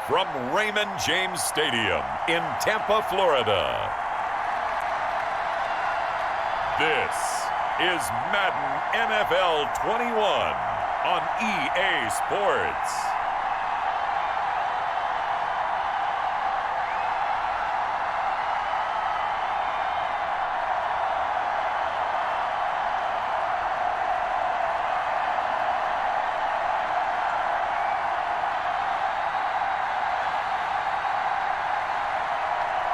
from Raymond James Stadium in Tampa, Florida. This is Madden NFL 21 on EA Sports.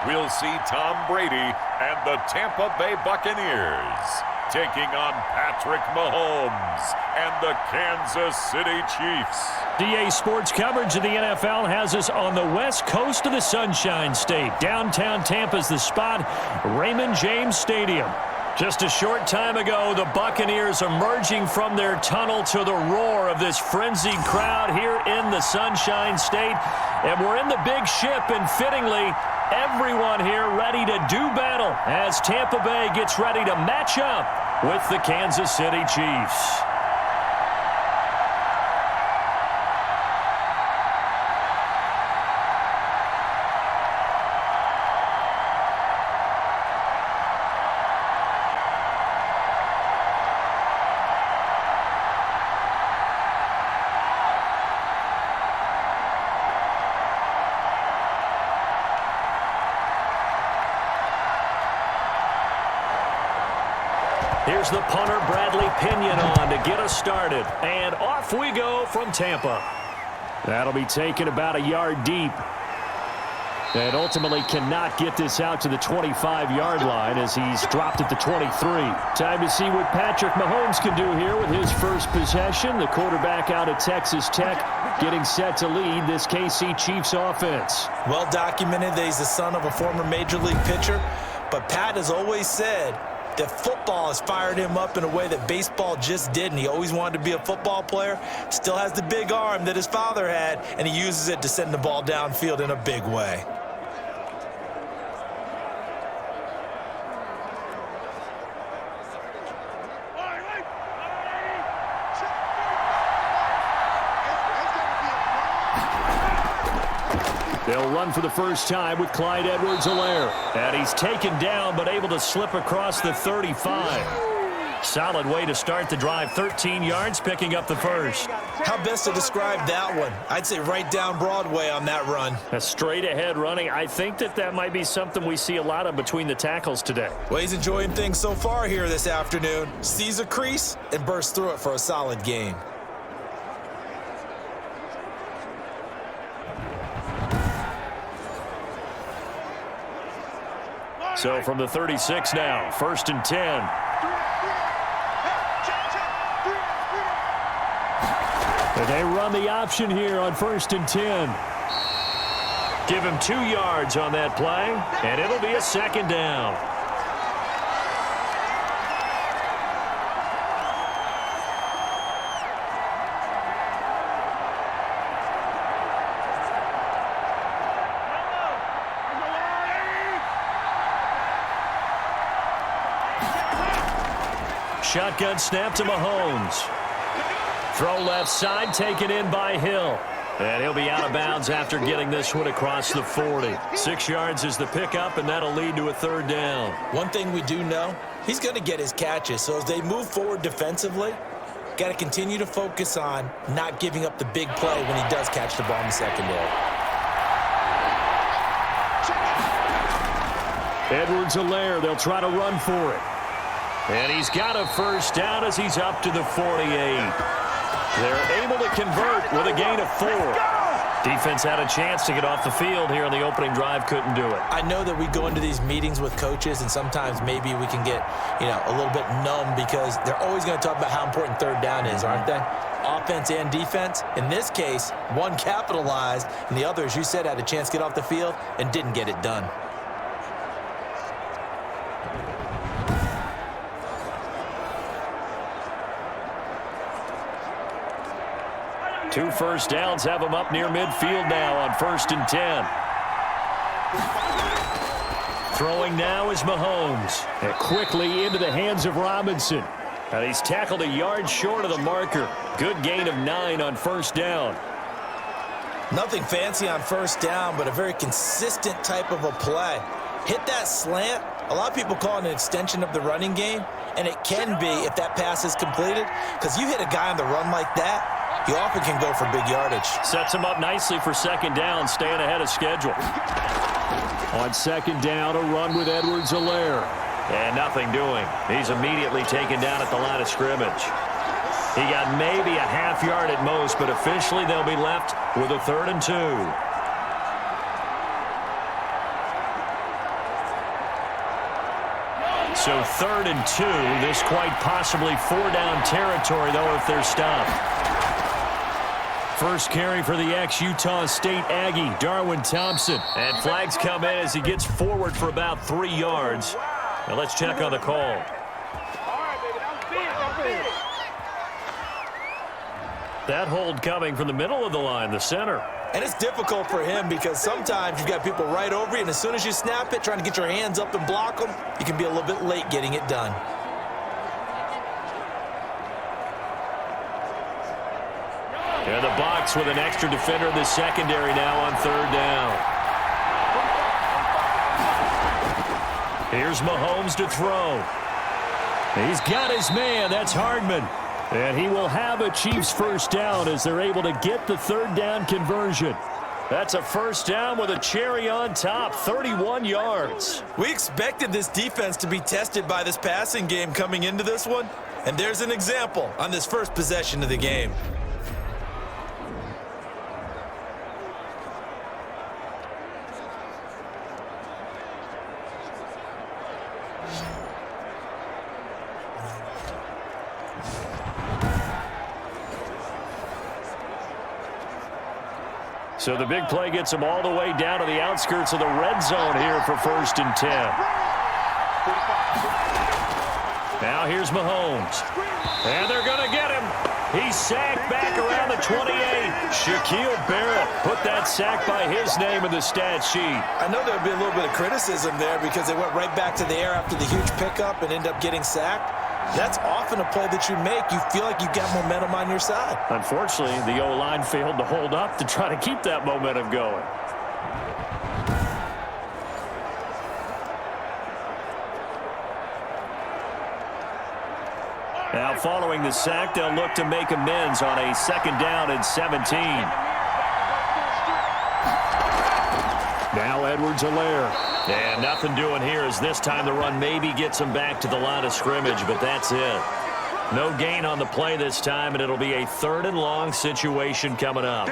We'll see Tom Brady and the Tampa Bay Buccaneers taking on Patrick Mahomes and the Kansas City Chiefs. EA Sports coverage of the NFL has us on the west coast of the Sunshine State. Downtown Tampa's the spot, Raymond James Stadium. Just a short time ago, the Buccaneers emerging from their tunnel to the roar of this frenzied crowd here in the Sunshine State. And we're in the big ship, and fittingly, everyone here ready to do battle as Tampa Bay gets ready to match up with the Kansas City Chiefs. Here's the punter, Bradley Pinion, on to get us started. And off we go from Tampa. That'll be taken about a yard deep. And ultimately cannot get this out to the 25-yard line as he's dropped at the 23. Time to see what Patrick Mahomes can do here with his first possession. The quarterback out of Texas Tech getting set to lead this KC Chiefs offense. Well documented that he's the son of a former Major League pitcher. But Pat has always said that football has fired him up in a way that baseball just didn't. He always wanted to be a football player, still has the big arm that his father had, and he uses it to send the ball downfield in a big way. They'll run for the first time with Clyde Edwards-Helaire. And he's taken down but able to slip across the 35. Solid way to start the drive. 13 yards, picking up the first. How best to describe that one? I'd say right down Broadway on that run. A straight-ahead running. I think that might be something we see a lot of between the tackles today. Well, he's enjoying things so far here this afternoon. Sees a crease and bursts through it for a solid gain. So from the 36 now, 1st and 10. And they run the option here on 1st and 10. Give him 2 yards on that play, and it'll be a 2nd down. Shotgun snap to Mahomes. Throw left side, taken in by Hill. And he'll be out of bounds after getting this one across the 40. 6 yards is the pickup, and that'll lead to a 3rd down. One thing we do know, he's going to get his catches. So as they move forward defensively, got to continue to focus on not giving up the big play when he does catch the ball in the secondary. Edwards-Helaire, they'll try to run for it. And he's got a 1st down as he's up to the 48. They're able to convert with a gain of 4. Defense had a chance to get off the field here on the opening drive, couldn't do it. I know that we go into these meetings with coaches, and sometimes maybe we can get, a little bit numb because they're always going to talk about how important 3rd down is, aren't they? Offense and defense. In this case, one capitalized, and the other, as you said, had a chance to get off the field and didn't get it done. Two 1st downs have him up near midfield now on 1st and 10. Throwing now is Mahomes. And quickly into the hands of Robinson. And he's tackled a yard short of the marker. Good gain of 9 on 1st down. Nothing fancy on first down, but a very consistent type of a play. Hit that slant. A lot of people call it an extension of the running game, and it can be if that pass is completed, because you hit a guy on the run like that, you often can go for big yardage. Sets him up nicely for second down, staying ahead of schedule. On second down, a run with Edwards-Helaire. And nothing doing. He's immediately taken down at the line of scrimmage. He got maybe a half yard at most, but officially they'll be left with a 3rd and 2. So 3rd and 2. This quite possibly 4-down territory, though, if they're stopped. First carry for the ex-Utah State Aggie, Darwin Thompson. And flags come in as he gets forward for about 3 yards. Now let's check on the call. That hold coming from the middle of the line, the center. And it's difficult for him because sometimes you've got people right over you, and as soon as you snap it, trying to get your hands up and block them, you can be a little bit late getting it done. And the box with an extra defender in the secondary now on 3rd down. Here's Mahomes to throw. He's got his man. That's Hardman. And he will have a Chiefs first down as they're able to get the 3rd down conversion. That's a first down with a cherry on top, 31 yards. We expected this defense to be tested by this passing game coming into this one, and there's an example on this first possession of the game. So the big play gets them all the way down to the outskirts of the red zone here for 1st and 10. Now here's Mahomes. And they're going to get him. He's sacked back around the 28. Shaquille Barrett put that sack by his name in the stat sheet. I know there'll be a little bit of criticism there because they went right back to the air after the huge pickup and end up getting sacked. That's often a play that you make. You feel like you've got momentum on your side. Unfortunately, the O-line failed to hold up to try to keep that momentum going. Now, following the sack, they'll look to make amends on a 2nd down and 17. Now Edwards-Helaire. And nothing doing here as this time the run maybe gets him back to the line of scrimmage, but that's it. No gain on the play this time, and it'll be a 3rd and long situation coming up.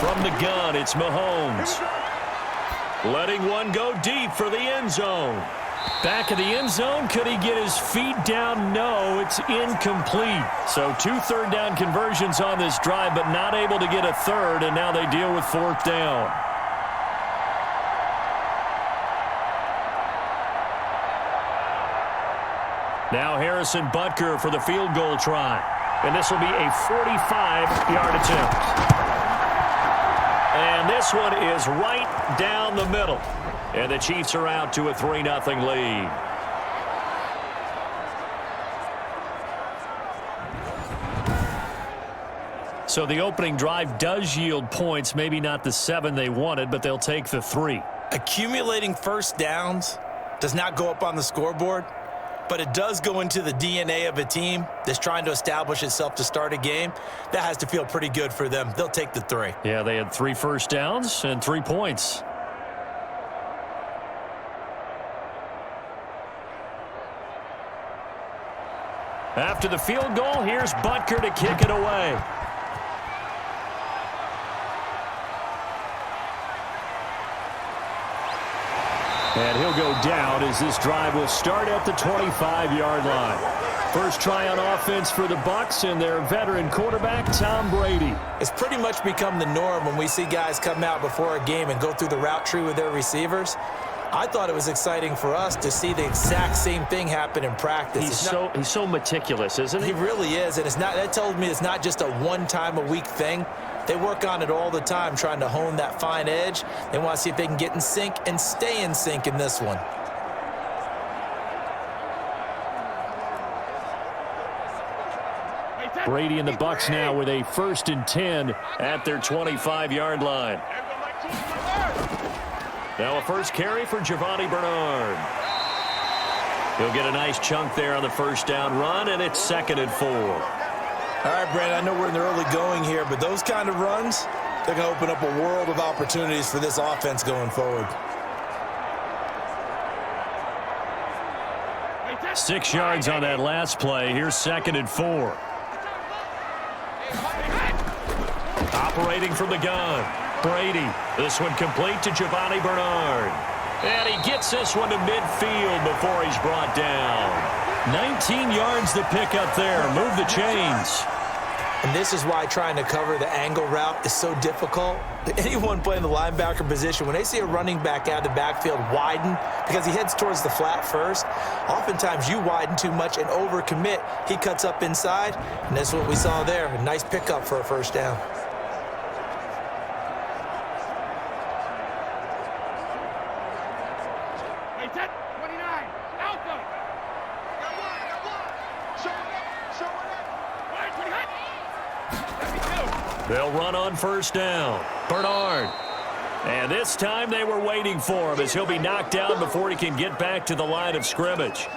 From the gun, it's Mahomes. Letting one go deep for the end zone. Back of the end zone, could he get his feet down? No, it's incomplete. So 2 3rd down conversions on this drive, but not able to get a 3rd, and now they deal with 4th down. Now Harrison Butker for the field goal try. And this will be a 45-yard attempt. And this one is right down the middle. And the Chiefs are out to a 3-0 lead. So the opening drive does yield points, maybe not the 7 they wanted, but they'll take the 3. Accumulating first downs does not go up on the scoreboard, but it does go into the DNA of a team that's trying to establish itself to start a game. That has to feel pretty good for them. They'll take the 3. Yeah, they had 3 first downs and 3 points. After the field goal, here's Butker to kick it away. And he'll go down as this drive will start at the 25-yard line. First try on offense for the Bucs and their veteran quarterback, Tom Brady. It's pretty much become the norm when we see guys come out before a game and go through the route tree with their receivers. I thought it was exciting for us to see the exact same thing happen in practice. He's so meticulous, isn't he? He really is, and that tells me it's not just a one-time-a-week thing. They work on it all the time, trying to hone that fine edge. They want to see if they can get in sync and stay in sync in this one. Brady and the Bucs now with a 1st and 10 at their 25-yard line. Now a first carry for Giovanni Bernard. He'll get a nice chunk there on the first down run, and it's 2nd and 4. All right, Brandon, I know we're in the early going here, but those kind of runs, they're going to open up a world of opportunities for this offense going forward. 6 yards on that last play. Here's 2nd and 4. Operating from the gun, Brady. This one complete to Giovanni Bernard. And he gets this one to midfield before he's brought down. 19 yards to pick up there. Move the chains. And this is why trying to cover the angle route is so difficult. Anyone playing the linebacker position, when they see a running back out of the backfield widen because he heads towards the flat first, oftentimes you widen too much and overcommit. He cuts up inside, and that's what we saw there. A nice pickup for a first down. They'll run on first down. Bernard. And this time they were waiting for him as he'll be knocked down before he can get back to the line of scrimmage.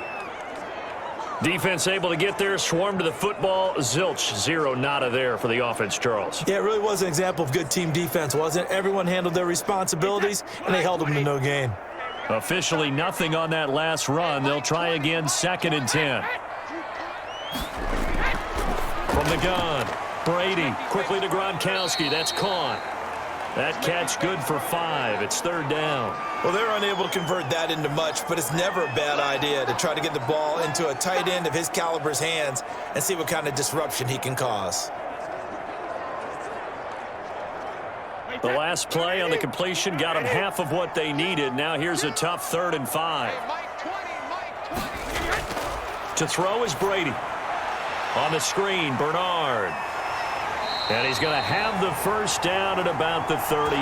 Defense able to get there, swarm to the football. Zilch, 0 nada there for the offense, Charles. Yeah, it really was an example of good team defense, wasn't it? Everyone handled their responsibilities, and they held them to no gain. Officially nothing on that last run. They'll try again, 2nd and 10. From the gun. Brady quickly to Gronkowski. That's caught. That catch good for 5. It's 3rd down. Well, they're unable to convert that into much, but it's never a bad idea to try to get the ball into a tight end of his caliber's hands and see what kind of disruption he can cause. The last play on the completion got them half of what they needed. Now here's a tough 3rd and 5. To throw is Brady. On the screen, Bernard. And he's going to have the first down at about the 38.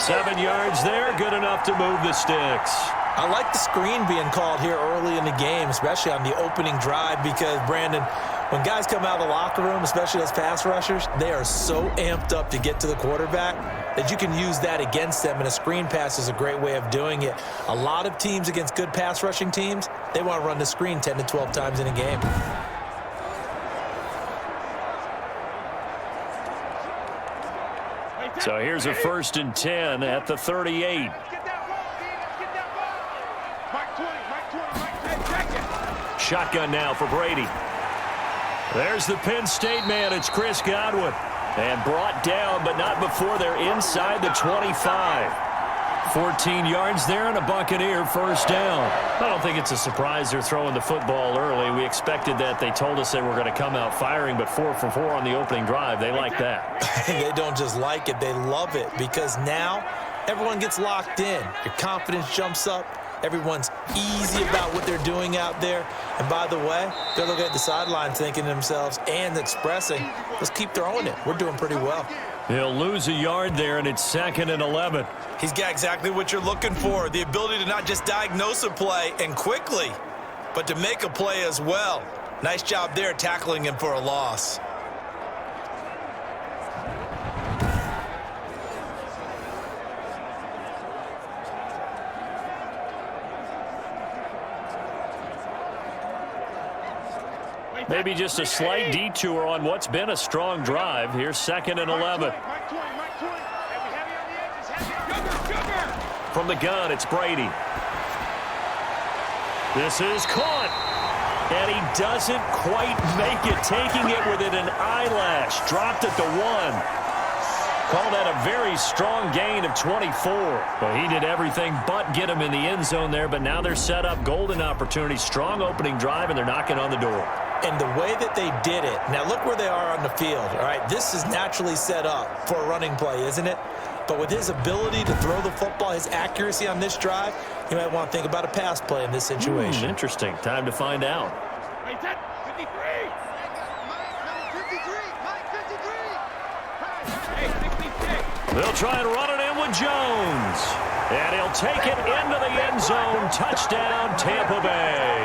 7 yards there, good enough to move the sticks. I like the screen being called here early in the game, especially on the opening drive, because, Brandon, when guys come out of the locker room, especially as pass rushers, they are so amped up to get to the quarterback that you can use that against them, and a screen pass is a great way of doing it. A lot of teams against good pass rushing teams, they want to run the screen 10 to 12 times in a game. So here's a 1st and 10 at the 38. Shotgun now for Brady. There's the Penn State man. It's Chris Godwin. And brought down, but not before they're inside the 25. 14 yards there and a Buccaneer first down. I don't think it's a surprise they're throwing the football early. We expected that. They told us they were going to come out firing, but 4 for 4 on the opening drive. They like that. They don't just like it, they love it, because now everyone gets locked in. Your confidence jumps up. Everyone's easy about what they're doing out there. And by the way, they're looking at the sideline thinking to themselves and expressing, let's keep throwing it. We're doing pretty well. He'll lose a yard there, and it's 2nd and 11. He's got exactly what you're looking for, the ability to not just diagnose a play and quickly, but to make a play as well. Nice job there tackling him for a loss. Maybe just a slight detour on what's been a strong drive. Here's 2nd and 11. From the gun, it's Brady. This is caught. And he doesn't quite make it, taking it within an eyelash. Dropped at the 1. Call that a very strong gain of 24. Well, he did everything but get him in the end zone there, but now they're set up. Golden opportunity, strong opening drive, and they're knocking on the door. And the way that they did it, now look where they are on the field, all right? This is naturally set up for a running play, isn't it? But with his ability to throw the football, his accuracy on this drive, you might want to think about a pass play in this situation. Interesting. Time to find out. They'll try and run it in with Jones. And he'll take it into the end zone. Touchdown, Tampa Bay.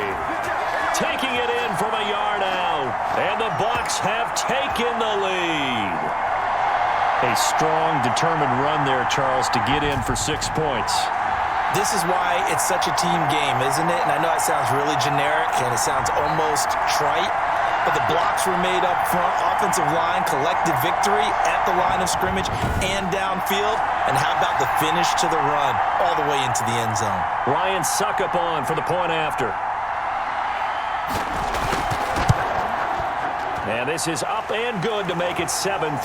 Taking it in from a yard out. And the Bucs have taken the lead. A strong, determined run there, Charles, to get in for 6 points. This is why it's such a team game, isn't it? And I know it sounds really generic and it sounds almost trite, but the blocks were made up front, offensive line, collective victory at the line of scrimmage and downfield. And how about the finish to the run all the way into the end zone? Ryan Suckup on for the point after. And this is up and good to make it 7-3.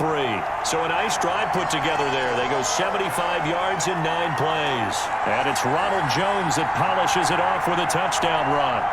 So a nice drive put together there. They go 75 yards in 9 plays. And it's Ronald Jones that polishes it off with a touchdown run.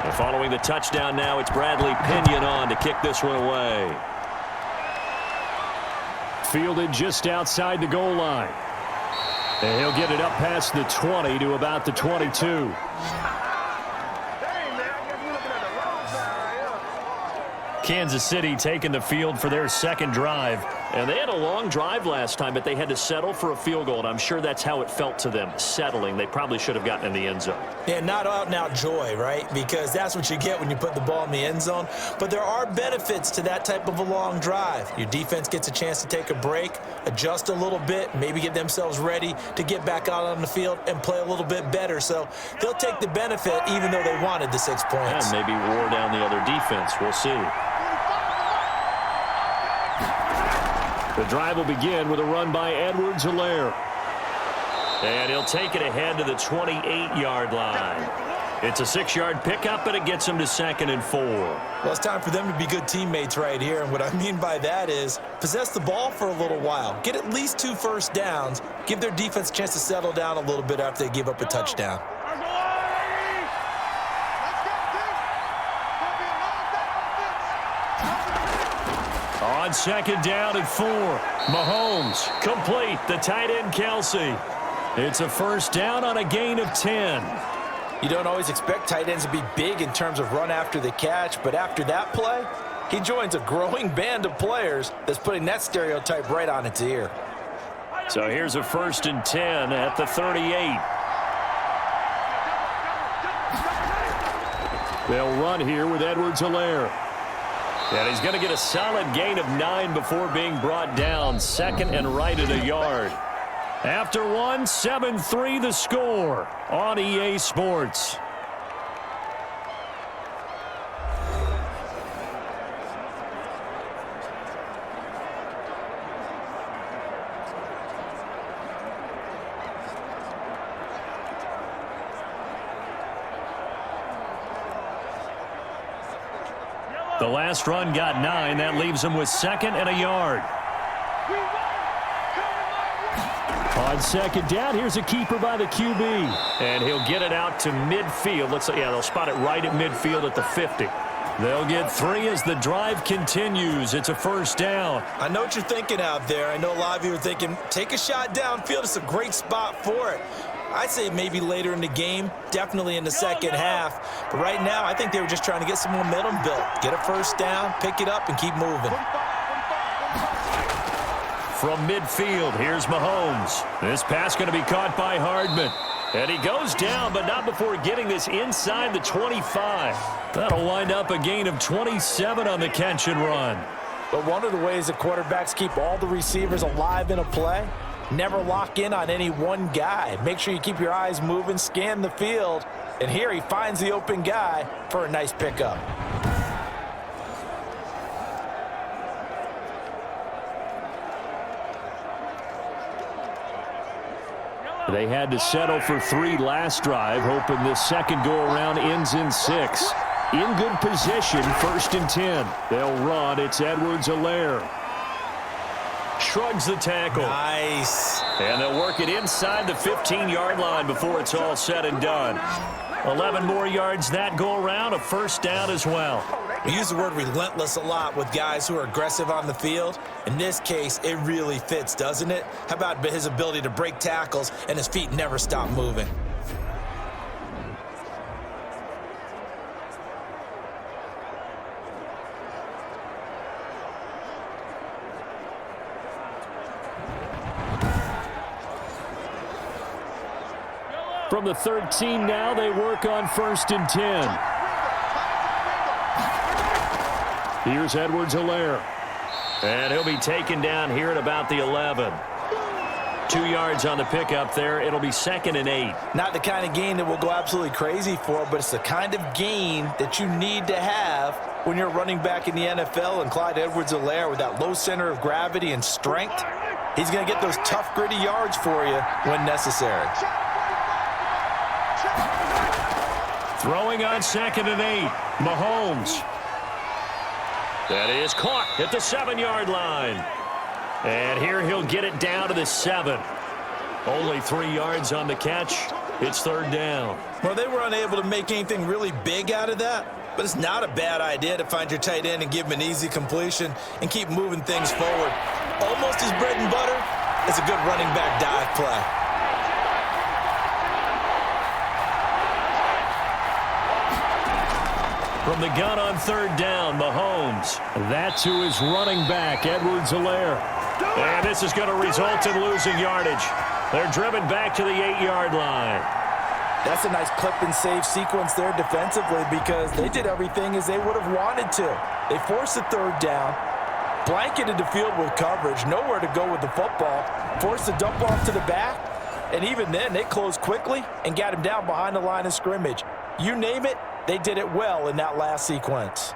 And following the touchdown now, it's Bradley Pinion on to kick this one away. Fielded just outside the goal line. And he'll get it up past the 20 to about the 22. Kansas City taking the field for their second drive. And they had a long drive last time, but they had to settle for a field goal. And I'm sure that's how it felt to them, settling. They probably should have gotten in the end zone. Yeah, not out-and-out joy, right? Because that's what you get when you put the ball in the end zone. But there are benefits to that type of a long drive. Your defense gets a chance to take a break, adjust a little bit, maybe get themselves ready to get back out on the field and play a little bit better. So they'll take the benefit even though they wanted the 6 points. And maybe wore down the other defense. We'll see. The drive will begin with a run by Edwards-Helaire. And he'll take it ahead to the 28-yard line. It's a 6-yard pickup, and it gets him to 2nd and 4. Well, it's time for them to be good teammates right here. And what I mean by that is possess the ball for a little while. Get at least 2 first downs. Give their defense a chance to settle down a little bit after they give up a touchdown. On 2nd down and 4. Mahomes complete. The tight end, Kelsey. It's a first down on a gain of 10. You don't always expect tight ends to be big in terms of run after the catch, but after that play, he joins a growing band of players that's putting that stereotype right on its ear. So here's a 1st and 10 at the 38. They'll run here with Edwards-Helaire. And he's going to get a solid gain of 9 before being brought down. 2nd and right at a yard. After 1, 7-3 the score on EA Sports. The last run got 9. That leaves him with 2nd and a yard. On 2nd down, here's a keeper by the QB. And he'll get it out to midfield. Looks like, yeah, they'll spot it right at midfield at the 50. They'll get 3 as the drive continues. It's a first down. I know what you're thinking out there. I know a lot of you are thinking, take a shot downfield. It's a great spot for it. I'd say maybe later in the game, definitely in the second half. But right now, I think they were just trying to get some momentum built. Get a first down, pick it up, and keep moving. From midfield, here's Mahomes. This pass going to be caught by Hardman. And he goes down, but not before getting this inside the 25. That'll wind up a gain of 27 on the catch and run. But one of the ways the quarterbacks keep all the receivers alive in a play, never lock in on any one guy. Make sure you keep your eyes moving, scan the field. And here he finds the open guy for a nice pickup. They had to settle for 3 last drive, hoping this second go-around ends in 6. In good position, 1st and 10. They'll run. It's Edwards-Helaire. Shrugs the tackle. Nice. And they'll work it inside the 15-yard line before it's all said and done. 11 more yards that go-around, a 1st down as well. We use the word relentless a lot with guys who are aggressive on the field. In this case, it really fits, doesn't it? How about his ability to break tackles and his feet never stop moving? From the 13 now, they work on 1st and 10. Here's Edwards-Helaire. And he'll be taken down here at about the 11. 2 yards on the pickup there. It'll be 2nd and 8. Not the kind of gain that we'll go absolutely crazy for, but it's the kind of gain that you need to have when you're running back in the NFL. And Clyde Edwards-Helaire, with that low center of gravity and strength, he's going to get those tough, gritty yards for you when necessary. Throwing on 2nd and 8. Mahomes. That is caught at the 7-yard line. And here he'll get it down to the 7. Only 3 yards on the catch. It's 3rd down. Well, they were unable to make anything really big out of that, but it's not a bad idea to find your tight end and give him an easy completion and keep moving things forward. Almost his bread and butter is a good running back dive play. From the gun on 3rd down, Mahomes. That's who is running back, Edwards-Helaire. And this is going to result in losing yardage. They're driven back to the 8-yard line. That's a nice clip and save sequence there defensively because they did everything as they would have wanted to. They forced the 3rd down, blanketed the field with coverage, nowhere to go with the football, forced the dump off to the back, and even then they closed quickly and got him down behind the line of scrimmage. You name it, they did it well in that last sequence.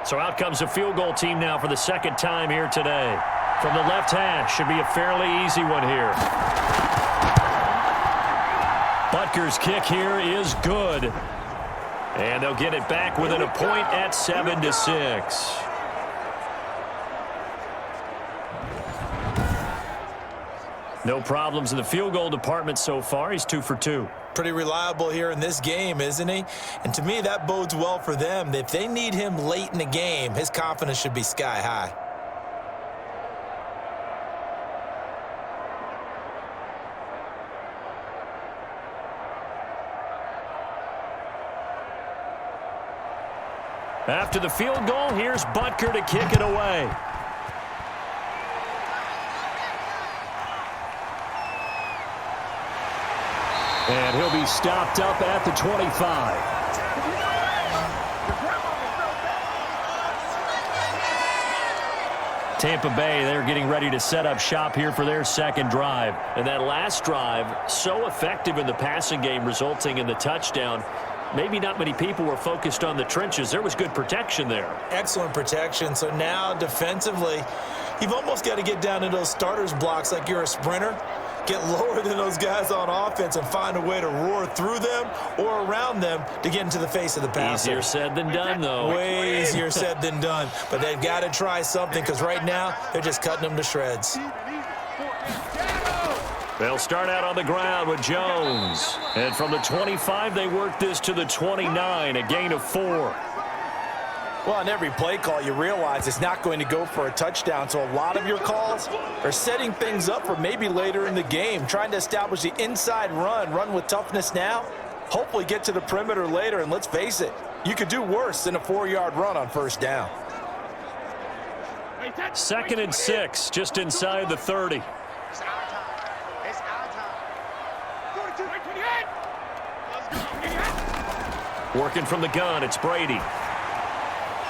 So out comes a field goal team now for the 2nd time here today. From the left hash, should be a fairly easy one here. Butker's kick here is good. And they'll get it back within a point at 7-6. No problems in the field goal department so far. He's 2 for 2. Pretty reliable here in this game, isn't he? And to me, that bodes well for them. If they need him late in the game, his confidence should be sky high. After the field goal, here's Butker to kick it away. And he'll be stopped up at the 25. Tampa Bay, they're getting ready to set up shop here for their 2nd drive. And that last drive, so effective in the passing game, resulting in the touchdown. Maybe not many people were focused on the trenches. There was good protection there. Excellent protection. So now defensively, you've almost got to get down to those starters blocks like you're a sprinter. Get lower than those guys on offense and find a way to roar through them or around them to get into the face of the passer. Easier said than done, though. Way easier said than done. But they've got to try something because right now they're just cutting them to shreds. They'll start out on the ground with Jones. And from the 25, they work this to the 29, a gain of 4. Well, on every play call, you realize it's not going to go for a touchdown, so a lot of your calls are setting things up for maybe later in the game, trying to establish the inside run with toughness now, hopefully get to the perimeter later, and let's face it, you could do worse than a 4-yard run on 1st down. 2nd and 6, just inside the 30. Working from the gun, it's Brady.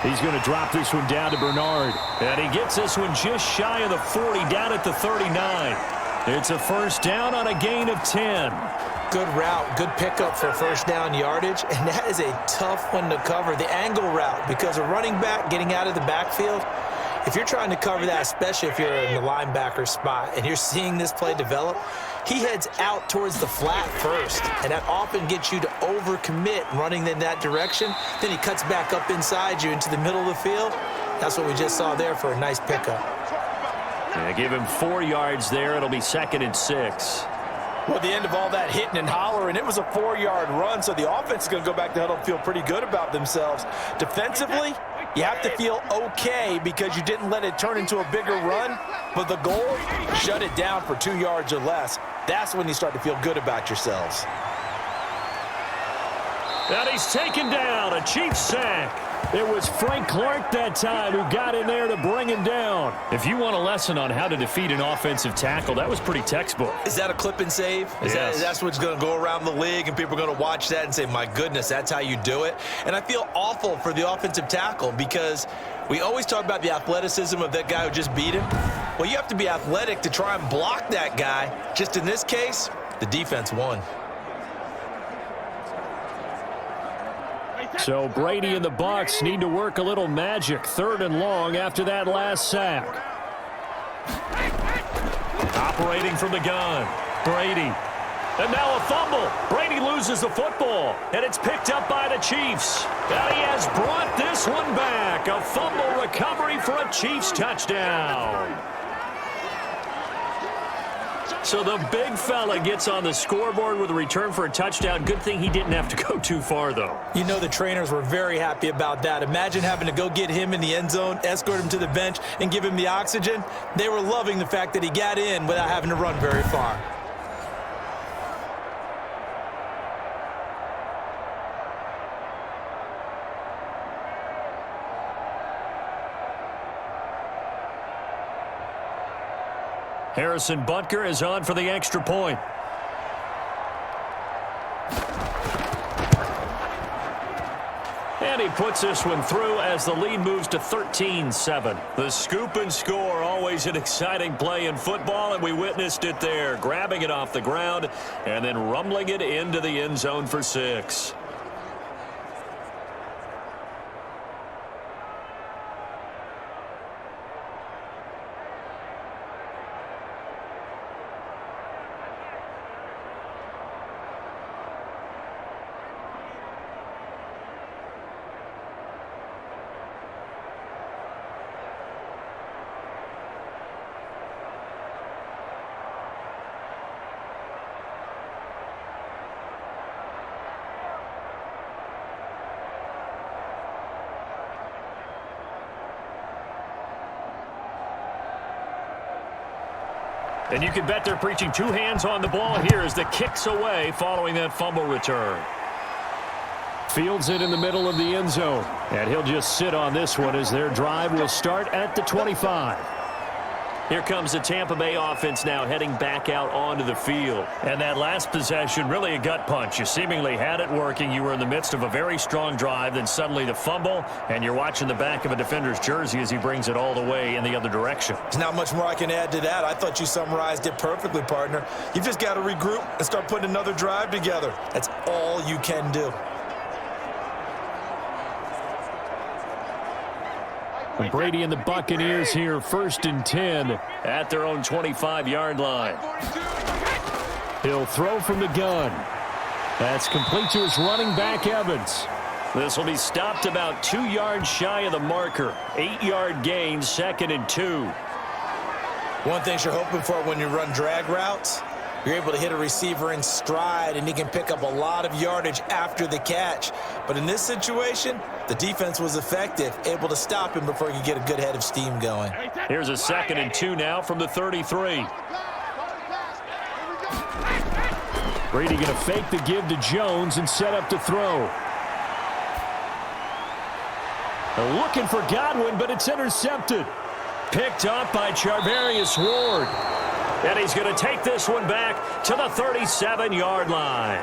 He's going to drop this one down to Bernard. And he gets this one just shy of the 40, down at the 39. It's a 1st down on a gain of 10. Good route, good pickup for 1st down yardage, and that is a tough one to cover, the angle route, because a running back getting out of the backfield, If you're trying to cover that, especially if you're in the linebacker spot and you're seeing this play develop, he heads out towards the flat first, and that often gets you to overcommit running in that direction. Then he cuts back up inside you into the middle of the field. That's what we just saw there for a nice pickup. Yeah, give him 4 yards there. It'll be 2nd and 6. Well, at the end of all that hitting and hollering, it was a 4-yard run, so the offense is going to go back to huddle and feel pretty good about themselves. Defensively, you have to feel okay because you didn't let it turn into a bigger run, but the goal, shut it down for 2 yards or less. That's when you start to feel good about yourselves. And he's taken down, a Chiefs sack. It was Frank Clark that time who got in there to bring him down. If you want a lesson on how to defeat an offensive tackle, that was pretty textbook. Is that a clip and save? Yes. That's what's going to go around the league, and people are going to watch that and say, my goodness, that's how you do it? And I feel awful for the offensive tackle because we always talk about the athleticism of that guy who just beat him. Well, you have to be athletic to try and block that guy. Just in this case, the defense won. So Brady and the Bucs need to work a little magic. 3rd and long after that last sack. Operating from the gun, Brady. And now a fumble. Brady loses the football, and it's picked up by the Chiefs. And he has brought this one back. A fumble recovery for a Chiefs touchdown. So the big fella gets on the scoreboard with a return for a touchdown. Good thing he didn't have to go too far, though. You know the trainers were very happy about that. Imagine having to go get him in the end zone, escort him to the bench, and give him the oxygen. They were loving the fact that he got in without having to run very far. Harrison Butker is on for the extra point. And he puts this one through as the lead moves to 13-7. The scoop and score, always an exciting play in football, and we witnessed it there, grabbing it off the ground and then rumbling it into the end zone for 6. And you can bet they're preaching 2 hands on the ball here as the kick's away following that fumble return. Fields it in the middle of the end zone. And he'll just sit on this one as their drive will start at the 25. Here comes the Tampa Bay offense now heading back out onto the field. And that last possession, really a gut punch. You seemingly had it working. You were in the midst of a very strong drive. Then suddenly the fumble, and you're watching the back of a defender's jersey as he brings it all the way in the other direction. There's not much more I can add to that. I thought you summarized it perfectly, partner. You've just got to regroup and start putting another drive together. That's all you can do. And Brady and the Buccaneers here 1st and 10 at their own 25-yard line. He'll throw from the gun. That's complete to his running back, Evans. This will be stopped about 2 yards shy of the marker. 8-yard gain, 2nd and 2. One thing you're hoping for when you run drag routes, you're able to hit a receiver in stride, and he can pick up a lot of yardage after the catch. But in this situation, the defense was effective, able to stop him before he could get a good head of steam going. Here's a 2nd and 2 now from the 33. Brady going to fake the give to Jones and set up to throw. Looking for Godwin, but it's intercepted. Picked up by Charvarius Ward. And he's going to take this one back to the 37-yard line.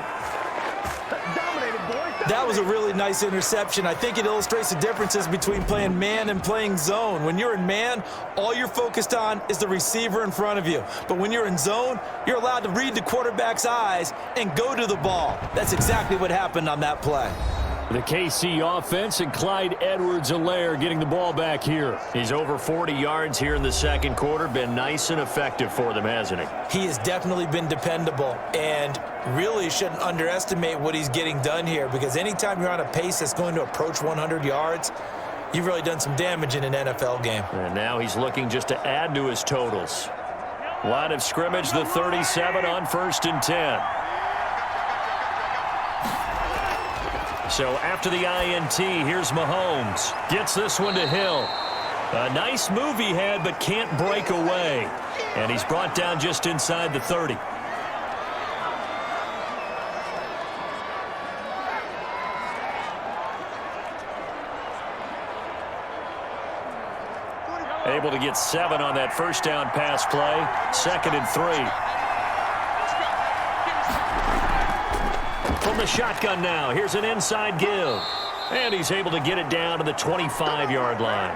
That was a really nice interception. I think it illustrates the differences between playing man and playing zone. When you're in man, all you're focused on is the receiver in front of you. But when you're in zone, you're allowed to read the quarterback's eyes and go to the ball. That's exactly what happened on that play. The KC offense and Clyde Edwards-Helaire getting the ball back here. He's over 40 yards here in the second quarter. Been nice and effective for them, hasn't he? He has definitely been dependable, and really shouldn't underestimate what he's getting done here, because anytime you're on a pace that's going to approach 100 yards, you've really done some damage in an NFL game. And now he's looking just to add to his totals. Line of scrimmage, the 37 on 1st and 10. So after the INT, here's Mahomes. Gets this one to Hill. A nice move he had, but can't break away. And he's brought down just inside the 30. Able to get 7 on that first down pass play. 2nd and 3. From the shotgun now, here's an inside give. And he's able to get it down to the 25-yard line.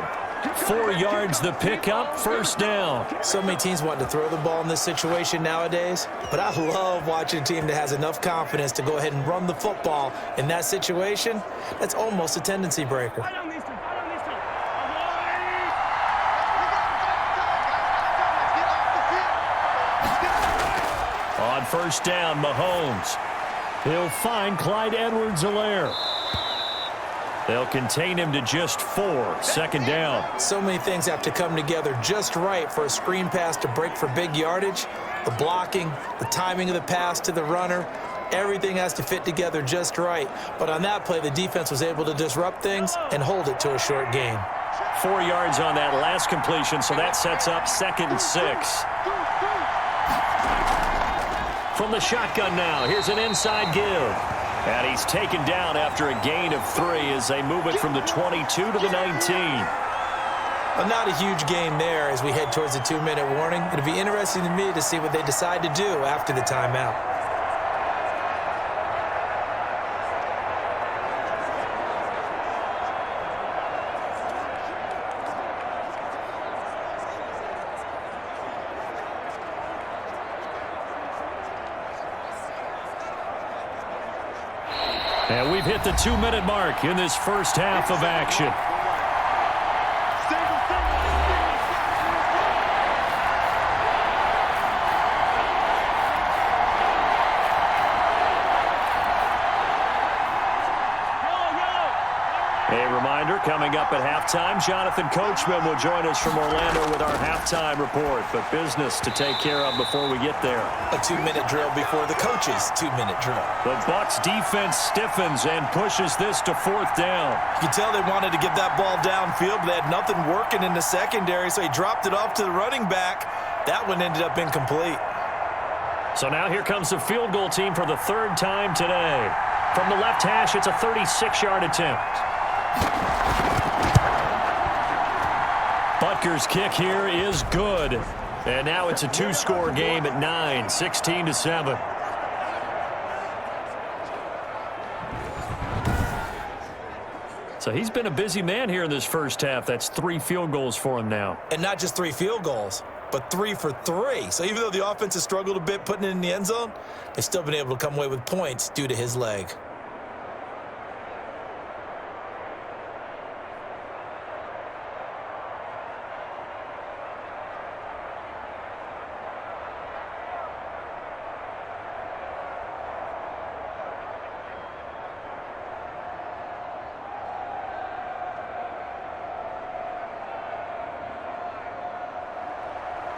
4 yards the pickup, 1st down. So many teams want to throw the ball in this situation nowadays, but I love watching a team that has enough confidence to go ahead and run the football in that situation. That's almost a tendency breaker. On 1st down, Mahomes. He'll find Clyde Edwards-Helaire. They'll contain him to just 4. 2nd down. So many things have to come together just right for a screen pass to break for big yardage. The blocking, the timing of the pass to the runner, everything has to fit together just right. But on that play, the defense was able to disrupt things and hold it to a short gain. 4 yards on that last completion, so that sets up 2nd and 6. From the shotgun now, here's an inside give. And he's taken down after a gain of 3 as they move it from the 22 to the 19. Well, not a huge gain there as we head towards the 2-minute warning. It'll be interesting to me to see what they decide to do after the timeout. And we've hit the 2-minute mark in this first half of action. A reminder, coming up at halftime, Jonathan Coachman will join us from Orlando with our halftime report. But business to take care of before we get there. A 2-minute drill before the coach's 2-minute drill. The Bucs defense stiffens and pushes this to 4th down. You can tell they wanted to get that ball downfield, but they had nothing working in the secondary, so he dropped it off to the running back. That one ended up incomplete. So now here comes the field goal team for the 3rd time today. From the left hash, it's a 36-yard attempt. Butker's kick here is good. And now it's a 2-score game at 9, 16-7. So he's been a busy man here in this first half. That's 3 field goals for him now. And not just 3 field goals, but 3 for 3. So even though the offense has struggled a bit putting it in the end zone, they've still been able to come away with points due to his leg.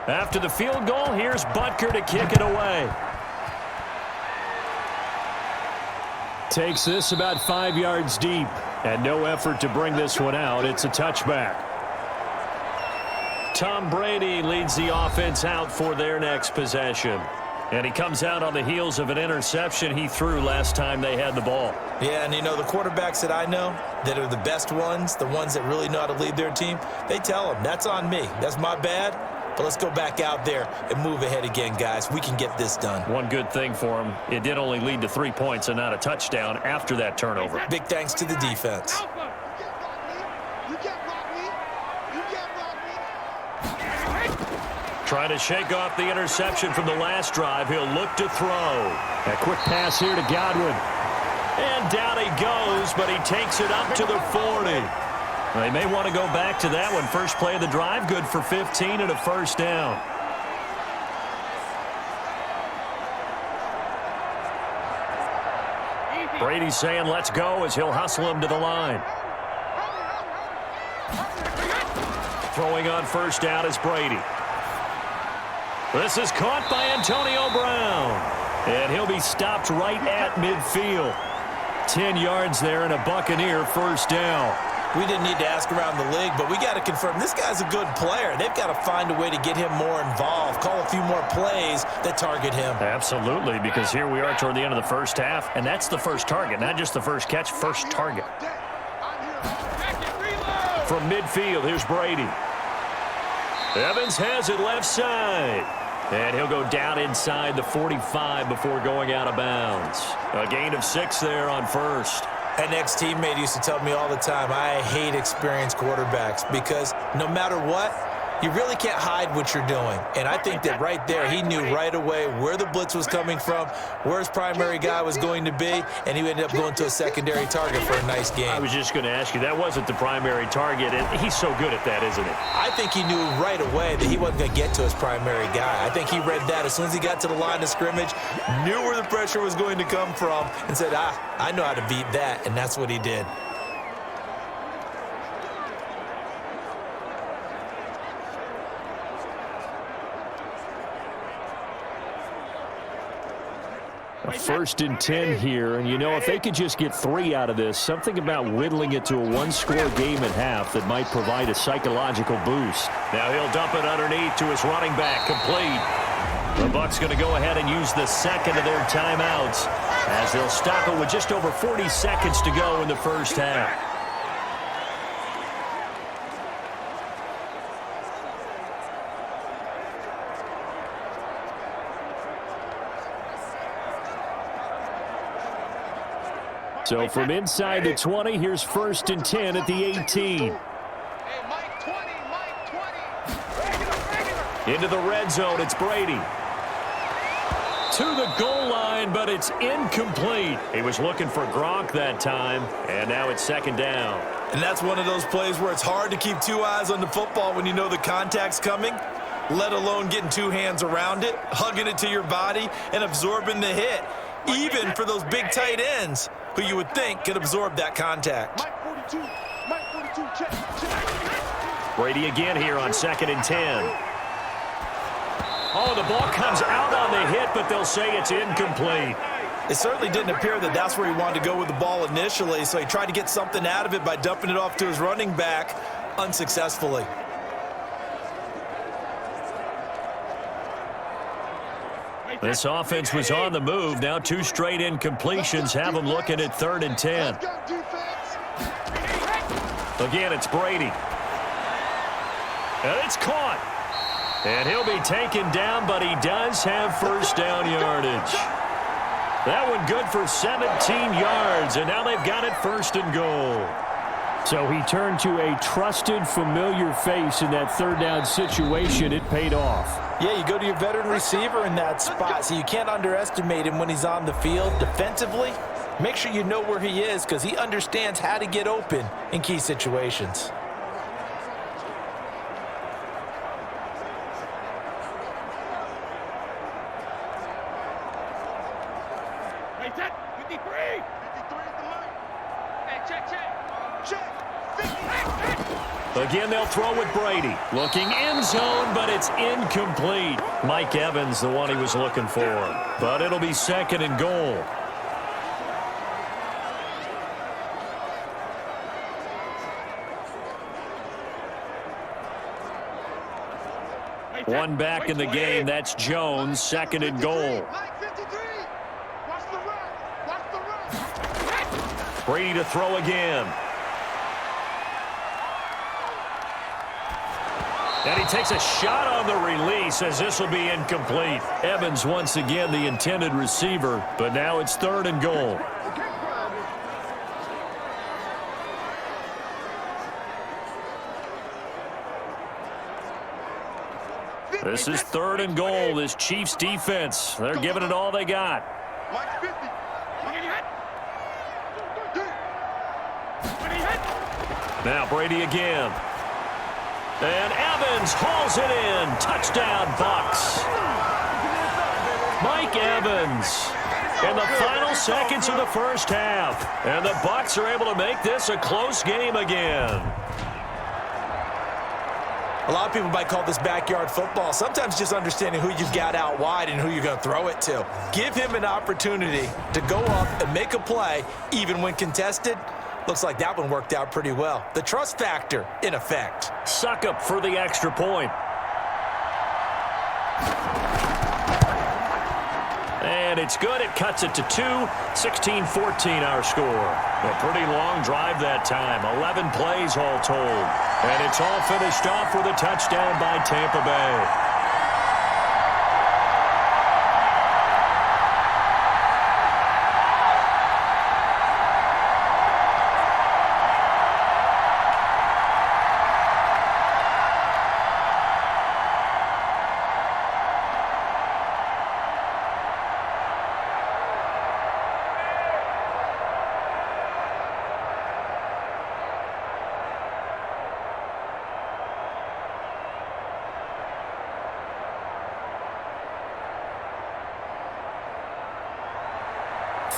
After the field goal, here's Butker to kick it away. Takes this about 5 yards deep, and no effort to bring this one out. It's a touchback. Tom Brady leads the offense out for their next possession. And he comes out on the heels of an interception he threw last time they had the ball. Yeah, and you know, the quarterbacks that I know that are the best ones, the ones that really know how to lead their team, they tell them, that's on me. That's my bad. But let's go back out there and move ahead again, guys. We can get this done. One good thing for him, it did only lead to 3 points and not a touchdown after that turnover. Big thanks to the defense. Trying to shake off the interception from the last drive. He'll look to throw. A quick pass here to Godwin. And down he goes, but he takes it up to the 40. They may want to go back to that one. First play of the drive, good for 15 and a first down. Brady's saying let's go as he'll hustle him to the line. Throwing on first down is Brady. This is caught by Antonio Brown. And he'll be stopped right at midfield. 10 yards there and a Buccaneer first down. We didn't need to ask around the league, but we got to confirm this guy's a good player. They've got to find a way to get him more involved, call a few more plays that target him. Absolutely, because here we are toward the end of the first half, and that's the first target, not just the first catch, first target. From midfield, here's Brady. Evans has it left side. And he'll go down inside the 45 before going out of bounds. A gain of 6 there on first. An ex-teammate used to tell me all the time, I hate experienced quarterbacks because no matter what, you really can't hide what you're doing. And I think that right there, he knew right away where the blitz was coming from, where his primary guy was going to be, and he ended up going to a secondary target for a nice game. I was just going to ask you, that wasn't the primary target, and he's so good at that, isn't it? I think he knew right away that he wasn't going to get to his primary guy. I think he read that as soon as he got to the line of scrimmage, knew where the pressure was going to come from, and said, I know how to beat that, and that's what he did. First and 10 here, and you know, if they could just get 3 out of this, something about whittling it to a one-score game at half that might provide a psychological boost. Now he'll dump it underneath to his running back, complete. The Bucs going to go ahead and use the second of their timeouts as they'll stop it with just over 40 seconds to go in the first half. So from inside the 20, here's first and 10 at the 18. Into the red zone, it's Brady. To the goal line, but it's incomplete. He was looking for Gronk that time, and now it's second down. And that's one of those plays where it's hard to keep 2 eyes on the football when you know the contact's coming, let alone getting 2 hands around it, hugging it to your body, and absorbing the hit, even for those big tight ends who you would think could absorb that contact. Brady again here on second and 10. Oh, the ball comes out on the hit, but they'll say it's incomplete. It certainly didn't appear that that's where he wanted to go with the ball initially, so he tried to get something out of it by dumping it off to his running back unsuccessfully. This offense was on the move. Now 2 straight incompletions have them looking at third and 10. Again, it's Brady. And it's caught. And he'll be taken down, but he does have first down yardage. That one good for 17 yards, and now they've got it first and goal. So he turned to a trusted, familiar face in that third down situation. It paid off. Yeah, you go to your veteran receiver in that spot, so you can't underestimate him when he's on the field defensively. Make sure you know where he is because he understands how to get open in key situations. Hey, Ted, 53! 53 is the line. Hey, check. Again, they'll throw with Brady. Looking end zone, but it's incomplete. Mike Evans, the one he was looking for. But it'll be second and goal. One back in the game. That's Jones. Second and goal. Brady to throw again. And he takes a shot on the release as this will be incomplete. Evans once again the intended receiver, but now it's third and goal. This is third and goal. This Chiefs defense, they're giving it all they got. Now Brady again. And Evans hauls it in. Touchdown, Bucs. Mike Evans in the final seconds of the first half. And the Bucs are able to make this a close game again. A lot of people might call this backyard football. Sometimes just understanding who you've got out wide and who you're going to throw it to. Give him an opportunity to go up and make a play, even when contested. Looks like that one worked out pretty well. The trust factor in effect. Suckup for the extra point. And it's good. It cuts it to 2. 16-14 our score. A pretty long drive that time. 11 plays all told. And it's all finished off with a touchdown by Tampa Bay.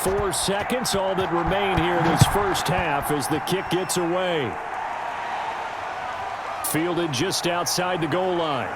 Four seconds, all that remain here in this first half as the kick gets away. Fielded just outside the goal line.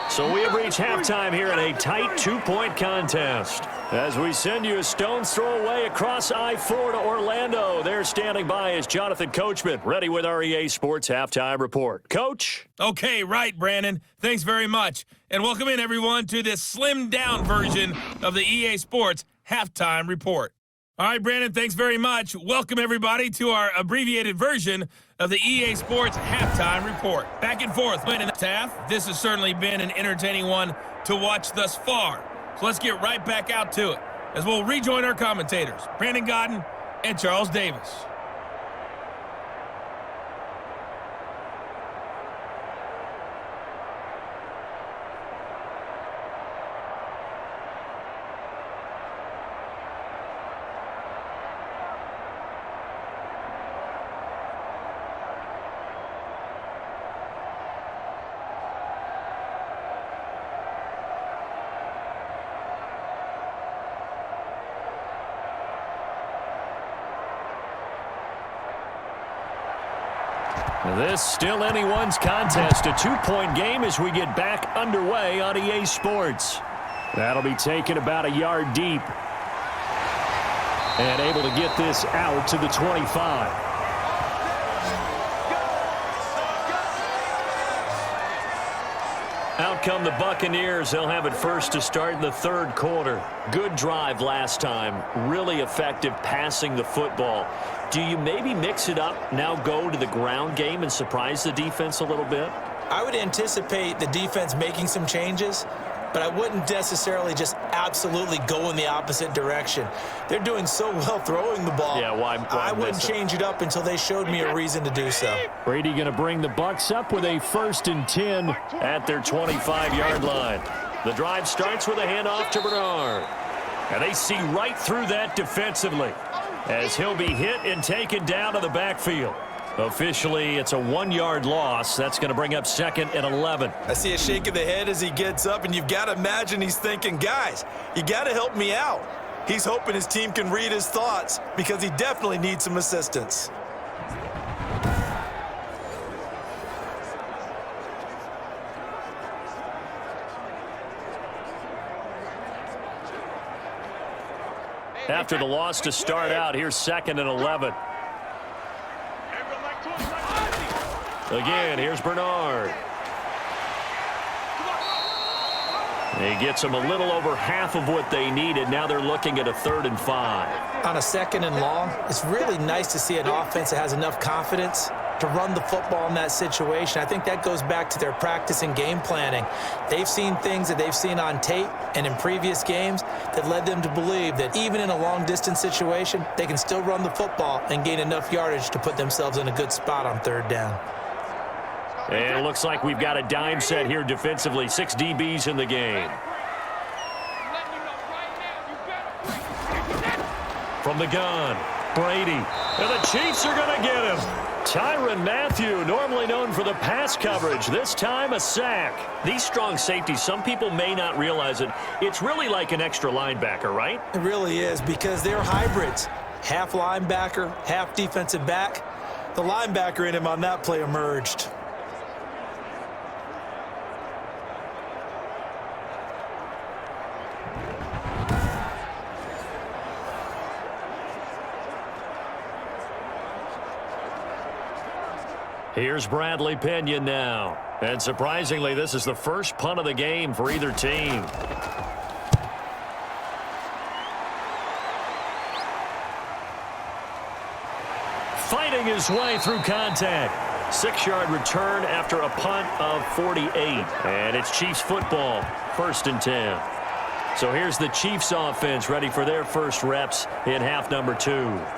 So we have reached halftime here in a tight 2-point contest. As we send you a stone's throw away across I-4 to Orlando. There standing by is Jonathan Coachman, ready with our EA Sports Halftime Report. Coach? Okay, right, Brandon. Thanks very much. And welcome in, everyone, to this slimmed-down version of the EA Sports Halftime Report. All right, Brandon, thanks very much. Welcome, everybody, to our abbreviated version of the EA Sports Halftime Report. Back and forth, in the half. This has certainly been an entertaining one to watch thus far. So let's get right back out to it as we'll rejoin our commentators, Brandon Godden and Charles Davis. This still anyone's contest, a 2-point game as we get back underway on EA Sports. That'll be taken about a yard deep. And able to get this out to the 25. Out come the Buccaneers. They'll have it first to start in the third quarter. Good drive last time. Really effective passing the football. Do you maybe mix it up, now go to the ground game and surprise the defense a little bit? I would anticipate the defense making some changes, but I wouldn't necessarily just absolutely go in the opposite direction. They're doing so well throwing the ball. Yeah, why I wouldn't change it up until they showed me a reason to do so. Brady going to bring the Bucs up with a 1st and 10 at their 25-yard line. The drive starts with a handoff to Bernard. And they see right through that defensively as he'll be hit and taken down to the backfield. Officially, it's a 1-yard loss. That's going to bring up 2nd and 11. I see a shake of the head as he gets up, and you've got to imagine he's thinking, guys, you got to help me out. He's hoping his team can read his thoughts because he definitely needs some assistance. After the loss to start out, here's 2nd and 11. Again, here's Bernard. He gets them a little over half of what they needed. Now they're looking at a 3rd and 5. On a 2nd and long, it's really nice to see an offense that has enough confidence to run the football in that situation. I think that goes back to their practice and game planning. They've seen things that they've seen on tape and in previous games that led them to believe that even in a long-distance situation, they can still run the football and gain enough yardage to put themselves in a good spot on 3rd down. And it looks like we've got a dime set here defensively. 6 DBs in the game. From the gun, Brady. And the Chiefs are going to get him. Tyrann Mathieu, normally known for the pass coverage, this time a sack. These strong safeties, some people may not realize it. It's really like an extra linebacker, right? It really is, because they're hybrids. Half linebacker, half defensive back. The linebacker in him on that play emerged. Here's Bradley Pinion now. And surprisingly, this is the first punt of the game for either team. Fighting his way through contact. 6-yard return after a punt of 48. And it's Chiefs football, 1st and 10. So here's the Chiefs offense ready for their first reps in half number 2.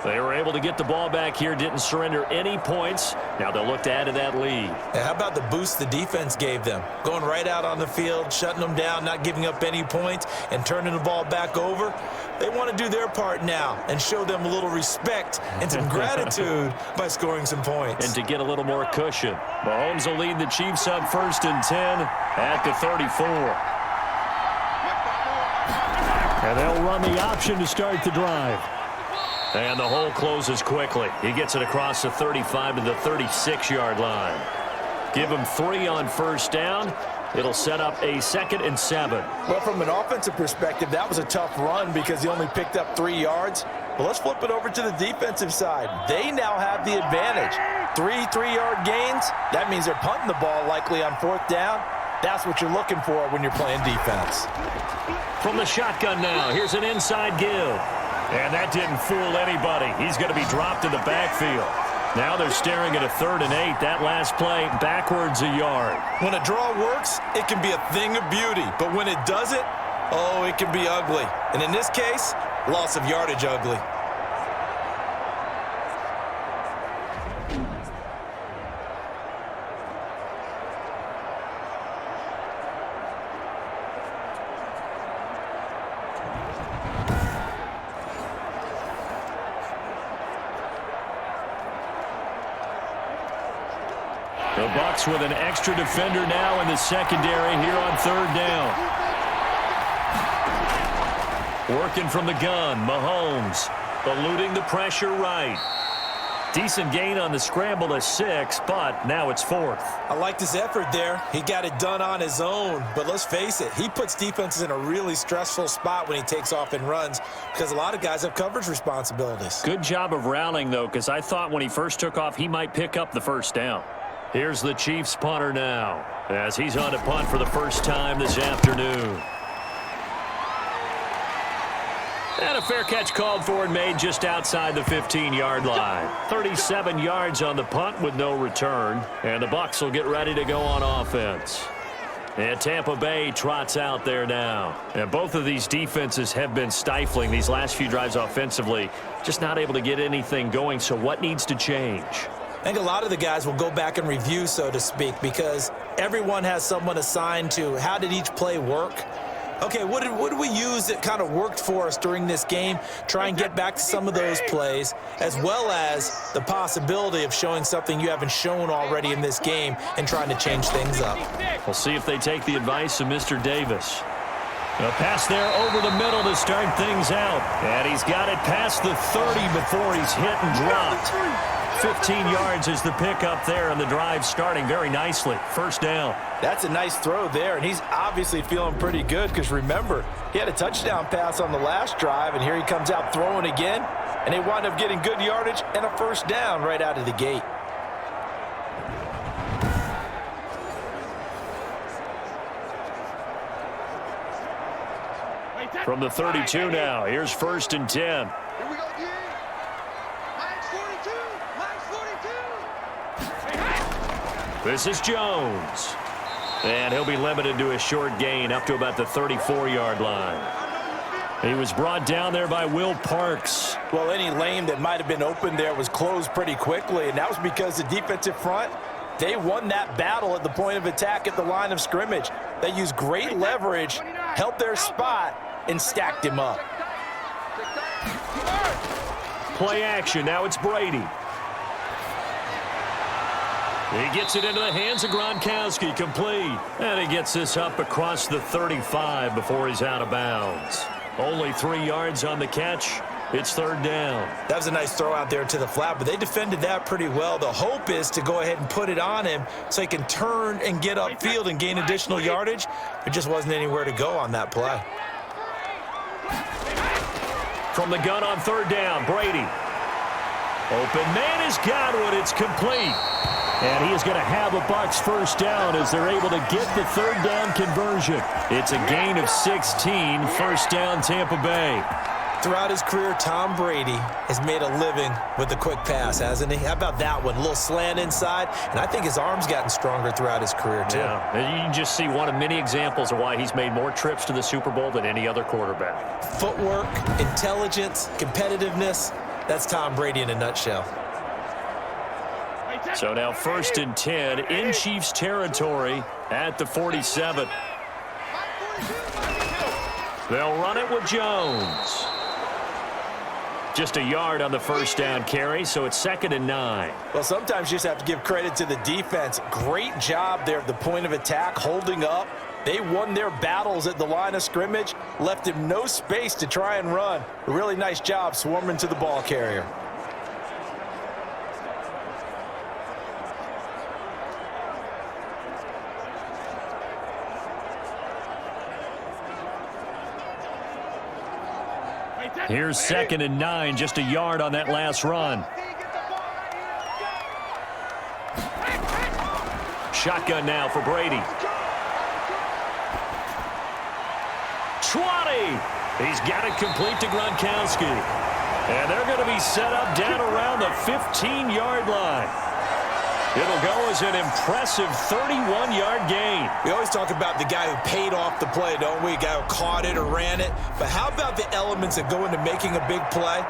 They were able to get the ball back here, didn't surrender any points. Now they'll look to add to that lead. Yeah, how about the boost the defense gave them? Going right out on the field, shutting them down, not giving up any points, and turning the ball back over. They want to do their part now and show them a little respect and some gratitude by scoring some points. And to get a little more cushion. Mahomes will lead the Chiefs up 1st and 10 at the 34. And they'll run the option to start the drive. And the hole closes quickly. He gets it across the 35 to the 36-yard line. Give him 3 on 1st down. It'll set up a 2nd and 7. Well, from an offensive perspective, that was a tough run because he only picked up 3 yards. But let's flip it over to the defensive side. They now have the advantage. 3 3-yard gains. That means they're punting the ball likely on 4th down. That's what you're looking for when you're playing defense. From the shotgun now, here's an inside give. And that didn't fool anybody. He's going to be dropped in the backfield. Now they're staring at a 3rd and 8. That last play, backwards a yard. When a draw works, it can be a thing of beauty. But when it doesn't, oh, it can be ugly. And in this case, loss of yardage ugly. The Bucs with an extra defender now in the secondary here on 3rd down. Working from the gun, Mahomes eluding the pressure right. Decent gain on the scramble to 6, but now it's 4th. I liked his effort there. He got it done on his own. But let's face it, he puts defenses in a really stressful spot when he takes off and runs because a lot of guys have coverage responsibilities. Good job of rallying, though, because I thought when he first took off, he might pick up the 1st down. Here's the Chiefs punter now as he's on to punt for the first time this afternoon. And a fair catch called for and made just outside the 15-yard line. 37 yards on the punt with no return. And the Bucs will get ready to go on offense. And Tampa Bay trots out there now. And both of these defenses have been stifling these last few drives offensively. Just not able to get anything going. So what needs to change? I think a lot of the guys will go back and review, so to speak, because everyone has someone assigned to how did each play work. Okay, what did we use that kind of worked for us during this game? Try and get back to some of those plays, as well as the possibility of showing something you haven't shown already in this game and trying to change things up. We'll see if they take the advice of Mr. Davis. A pass there over the middle to start things out. And he's got it past the 30 before he's hit and dropped. 15 yards is the pickup there, and the drive starting very nicely. 1st down. That's a nice throw there, and he's obviously feeling pretty good because, remember, he had a touchdown pass on the last drive, and here he comes out throwing again, and they wind up getting good yardage and a 1st down right out of the gate. From the 32 now, here's 1st and 10. Here we go again. Mine's 42. Mine's 42. This is Jones. And he'll be limited to a short gain up to about the 34-yard line. He was brought down there by Will Parks. Well, any lane that might have been open there was closed pretty quickly, and that was because the defensive front, they won that battle at the point of attack at the line of scrimmage. They used great leverage, held their spot, and stacked him up. play action. Now it's Brady. He gets it into the hands of Gronkowski, complete. And he gets this up across the 35 before he's out of bounds. Only 3 yards on the catch. It's third down. That was a nice throw out there to the flat, but they defended that pretty well. The hope is to go ahead and put it on him so he can turn and get upfield and gain additional yardage. There just wasn't anywhere to go on that play. From the gun on third down, Brady. Open man is Godwin. It's complete. And he is going to have a Bucs first down as they're able to get the third down conversion. It's a gain of 16, first down Tampa Bay. Throughout his career, Tom Brady has made a living with the quick pass, hasn't he? How about that one? A little slant inside, and I think his arm's gotten stronger throughout his career, too. Yeah, and you can just see one of many examples of why he's made more trips to the Super Bowl than any other quarterback. Footwork, intelligence, competitiveness, that's Tom Brady in a nutshell. So now first and 10 in Chiefs territory at the 47. They'll run it with Jones. Just a yard on the first down carry, so it's 2nd and 9. Well, sometimes you just have to give credit to the defense. Great job there at the point of attack, holding up. They won their battles at the line of scrimmage, left him no space to try and run. A really nice job swarming to the ball carrier. Here's 2nd and 9, just a yard on that last run. Shotgun now for Brady. 20. He's got it complete to Gronkowski. And they're going to be set up down around the 15-yard line. It'll go as an impressive 31-yard gain. We always talk about the guy who paid off the play, don't we? A guy who caught it or ran it. But how about the elements that go into making a big play?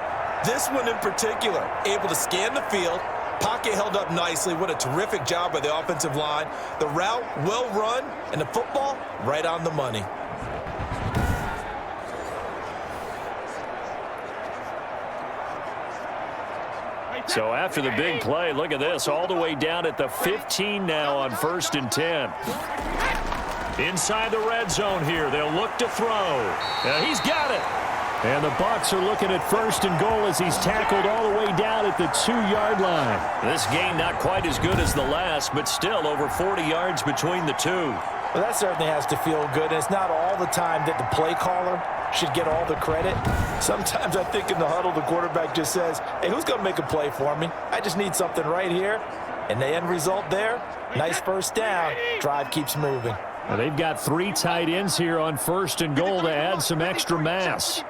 This one in particular, able to scan the field, pocket held up nicely. What a terrific job by the offensive line. The route, well run, and the football, right on the money. So after the big play, look at this, all the way down at the 15 now on 1st and 10. Inside the red zone here, they'll look to throw. He's got it. And the Bucs are looking at 1st and goal as he's tackled all the way down at the 2-yard line. This game not quite as good as the last, but still over 40 yards between the two. Well, that certainly has to feel good. And it's not all the time that the play caller should get all the credit. Sometimes I think in the huddle, the quarterback just says, hey, who's going to make a play for me? I just need something right here. And the end result there, nice first down. Drive keeps moving. Well, they've got 3 tight ends here on 1st and goal to add some extra mass.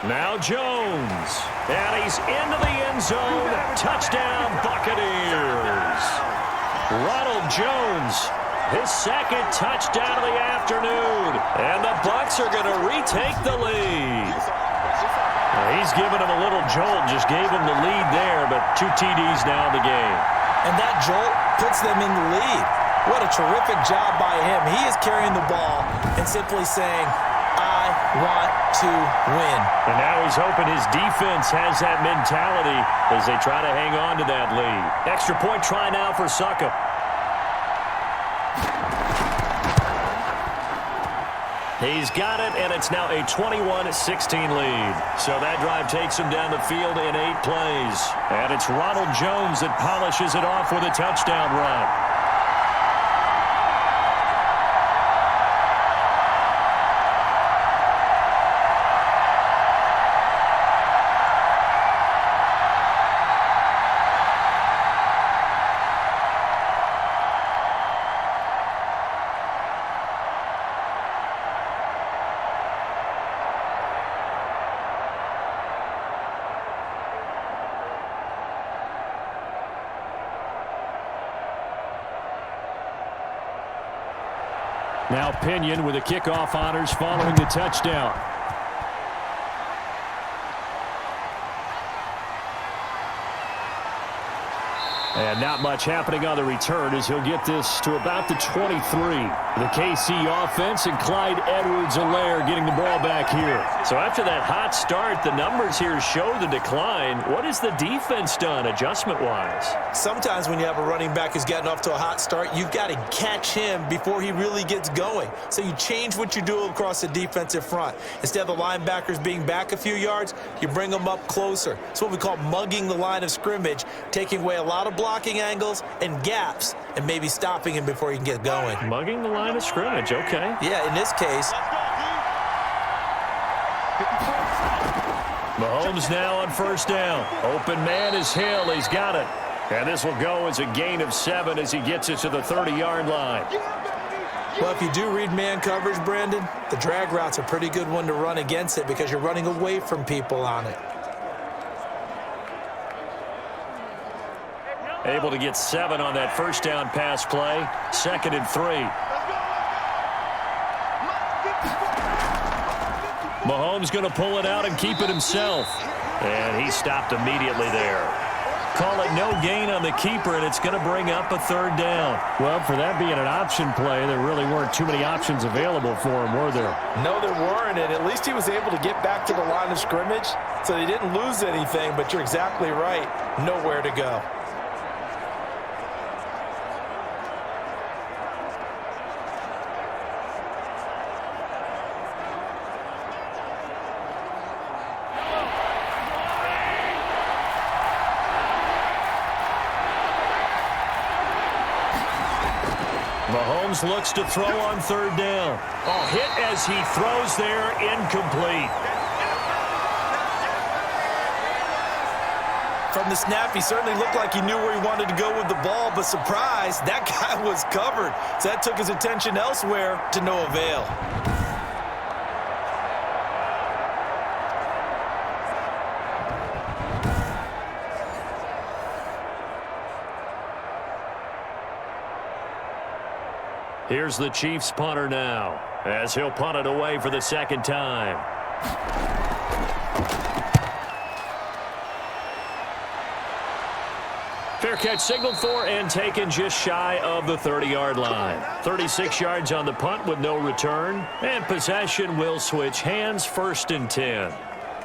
Now Jones. And he's into the end zone. Touchdown, Buccaneers. Ronald Jones. His 2nd touchdown of the afternoon. And the Bucs are going to retake the lead. He's giving him a little jolt. Just gave him the lead there, but 2 TDs now in the game. And that jolt puts them in the lead. What a terrific job by him. He is carrying the ball and simply saying, I want to win. And now he's hoping his defense has that mentality as they try to hang on to that lead. Extra point try now for Succop. He's got it, and it's now a 21-16 lead. So that drive takes him down the field in 8 plays. And it's Ronald Jones that polishes it off with a touchdown run. Now Pinion with the kickoff honors following the touchdown. And not much happening on the return as he'll get this to about the 23. The KC offense and Clyde Edwards-Helaire getting the ball back here. So after that hot start, the numbers here show the decline. What has the defense done adjustment-wise? Sometimes when you have a running back who's getting off to a hot start, you've got to catch him before he really gets going. So you change what you do across the defensive front. Instead of the linebackers being back a few yards, you bring them up closer. It's what we call mugging the line of scrimmage, taking away a lot of blocking angles and gaps and maybe stopping him before he can get going. Mugging the line of scrimmage, okay. Yeah, in this case. Mahomes now on first down. Open man is Hill. He's got it. And this will go as a gain of 7 as he gets it to the 30-yard line. Well, if you do read man coverage, Brandon, the drag route's a pretty good one to run against it because you're running away from people on it. Able to get 7 on that first down pass play. 2nd and 3. Mahomes going to pull it out and keep it himself. And he stopped immediately there. Call it no gain on the keeper, and it's going to bring up a 3rd down. Well, for that being an option play, there really weren't too many options available for him, were there? No, there weren't, and at least he was able to get back to the line of scrimmage, so they didn't lose anything, but you're exactly right. Nowhere to go. Mahomes looks to throw on 3rd down. Oh, hit as he throws there, incomplete. From the snap, he certainly looked like he knew where he wanted to go with the ball, but surprise, that guy was covered. So that took his attention elsewhere to no avail. Here's the Chiefs punter now, as he'll punt it away for the 2nd time. Fair catch signaled for and taken just shy of the 30-yard line. 36 yards on the punt with no return, and possession will switch hands. 1st and 10.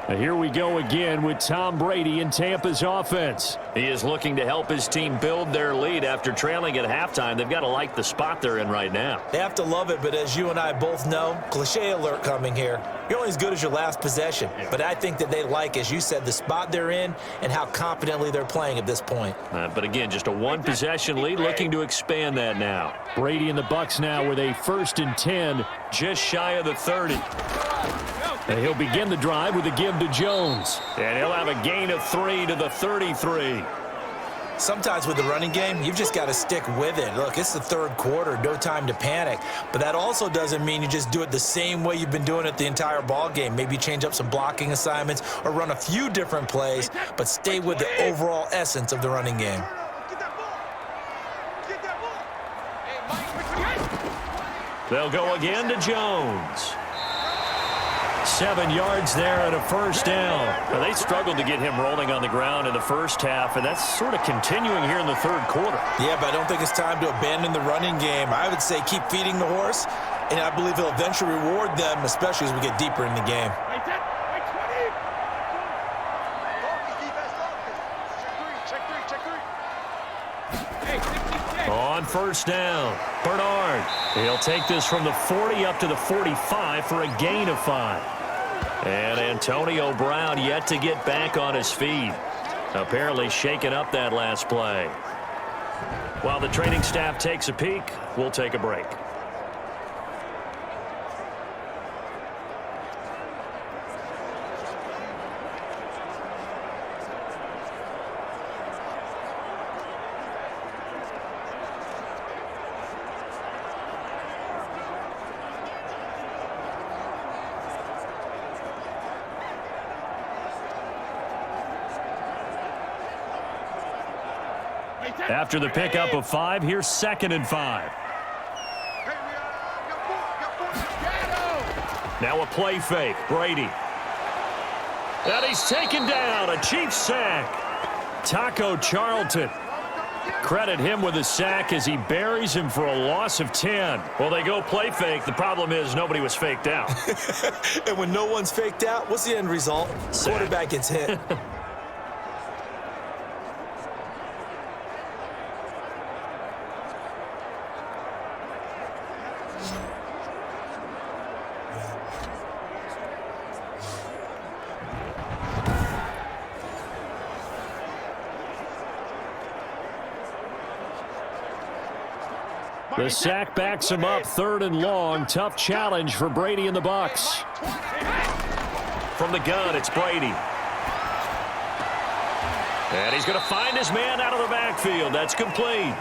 And here we go again with Tom Brady in Tampa's offense. He is looking to help his team build their lead after trailing at halftime. They've got to like the spot they're in right now. They have to love it, but as you and I both know, cliche alert coming here. You're only as good as your last possession. But I think that they like, as you said, the spot they're in and how confidently they're playing at this point. But again, just a 1-possession lead, looking to expand that now. Brady and the Bucs now with a 1st and 10. Just shy of the 30. And he'll begin the drive with a give to Jones. And he'll have a gain of 3 to the 33. Sometimes with the running game, you've just got to stick with it. Look, it's the 3rd quarter, no time to panic. But that also doesn't mean you just do it the same way you've been doing it the entire ball game. Maybe change up some blocking assignments or run a few different plays, but stay with the overall essence of the running game. They'll go again to Jones. 7 yards there and a 1st down. Now, they struggled to get him rolling on the ground in the first half, and that's sort of continuing here in the 3rd quarter. Yeah, but I don't think it's time to abandon the running game. I would say keep feeding the horse, and I believe he'll eventually reward them, especially as we get deeper in the game. On 1st down, Bernard. He'll take this from the 40 up to the 45 for a gain of 5. And Antonio Brown yet to get back on his feet. Apparently shaking up that last play. While the training staff takes a peek, we'll take a break. After the pickup of 5, here's 2nd and 5. Now a play fake. Brady. And he's taken down. A Chiefs sack. Taco Charlton. Credit him with a sack as he buries him for a loss of 10. Well, they go play fake. The problem is nobody was faked out. And when no one's faked out, what's the end result? Sack. Quarterback gets hit. The sack backs him up, 3rd and long. Tough challenge for Brady and the Bucs. From the gun, it's Brady. And he's going to find his man out of the backfield. That's complete.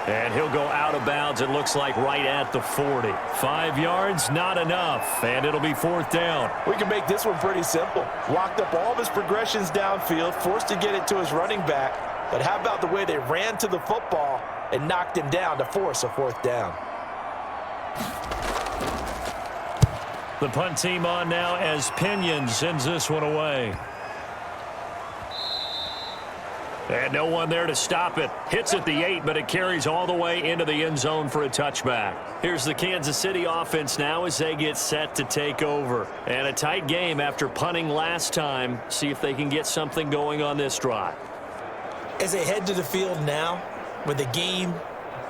And he'll go out of bounds, it looks like, right at the 40. 5 yards, not enough. And it'll be 4th down. We can make this one pretty simple. Locked up all of his progressions downfield, forced to get it to his running back. But how about the way they ran to the football and knocked him down to force a 4th down? The punt team on now as Pinion sends this one away. And no one there to stop it. Hits at the 8, but it carries all the way into the end zone for a touchback. Here's the Kansas City offense now as they get set to take over. And a tight game after punting last time. See if they can get something going on this drive. As they head to the field now, with the game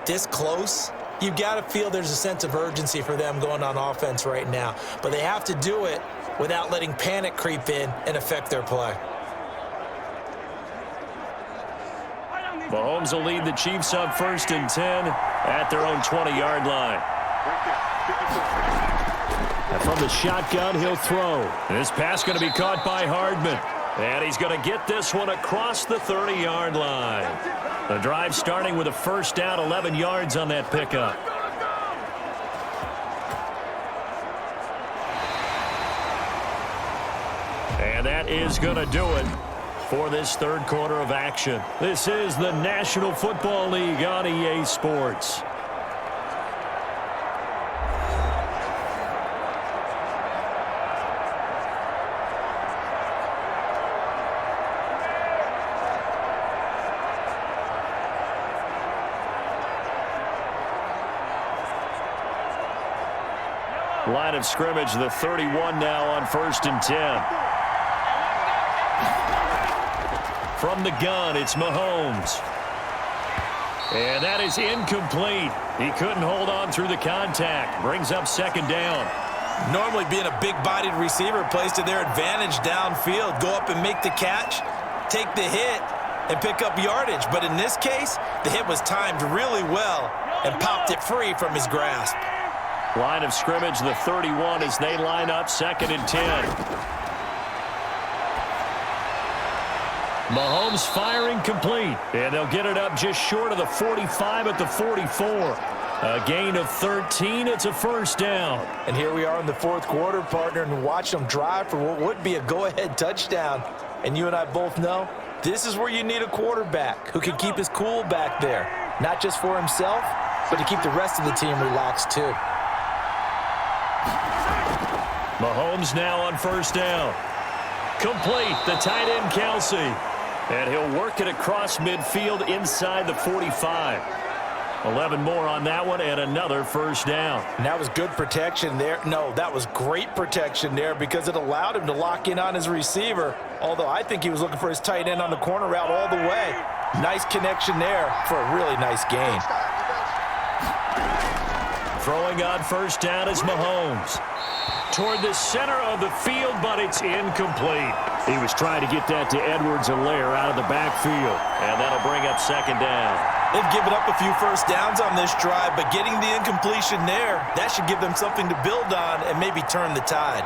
this close, you've got to feel there's a sense of urgency for them going on offense right now. But they have to do it without letting panic creep in and affect their play. Mahomes will lead the Chiefs up 1st and 10 at their own 20-yard line. And from the shotgun, he'll throw. This pass going to be caught by Hardman. And he's going to get this one across the 30-yard line. The drive starting with a 1st down, 11 yards on that pickup. And that is going to do it for this 3rd quarter of action. This is the National Football League on EA Sports. Line of scrimmage, the 31 now on 1st and 10. From the gun, it's Mahomes. And that is incomplete. He couldn't hold on through the contact. Brings up 2nd down. Normally being a big-bodied receiver plays to their advantage downfield. Go up and make the catch, take the hit, and pick up yardage. But in this case, the hit was timed really well and popped it free from his grasp. Line of scrimmage, the 31 as they line up 2nd and 10. Mahomes firing complete. And they'll get it up just short of the 45 at the 44. A gain of 13. It's a 1st down. And here we are in the 4th quarter, partner, and watch them drive for what would be a go-ahead touchdown. And you and I both know this is where you need a quarterback who can keep his cool back there. Not just for himself, but to keep the rest of the team relaxed too. Mahomes now on 1st down. Complete, the tight end Kelsey. And he'll work it across midfield inside the 45. 11 more on that one and another 1st down. And that was good protection there. No, that was great protection there because it allowed him to lock in on his receiver. Although I think he was looking for his tight end on the corner route all the way. Nice connection there for a really nice gain. Throwing on 1st down is Mahomes. Toward the center of the field, but it's incomplete. He was trying to get that to Edwards and Lair out of the backfield. And that'll bring up 2nd down. They've given up a few 1st downs on this drive, but getting the incompletion there, that should give them something to build on and maybe turn the tide.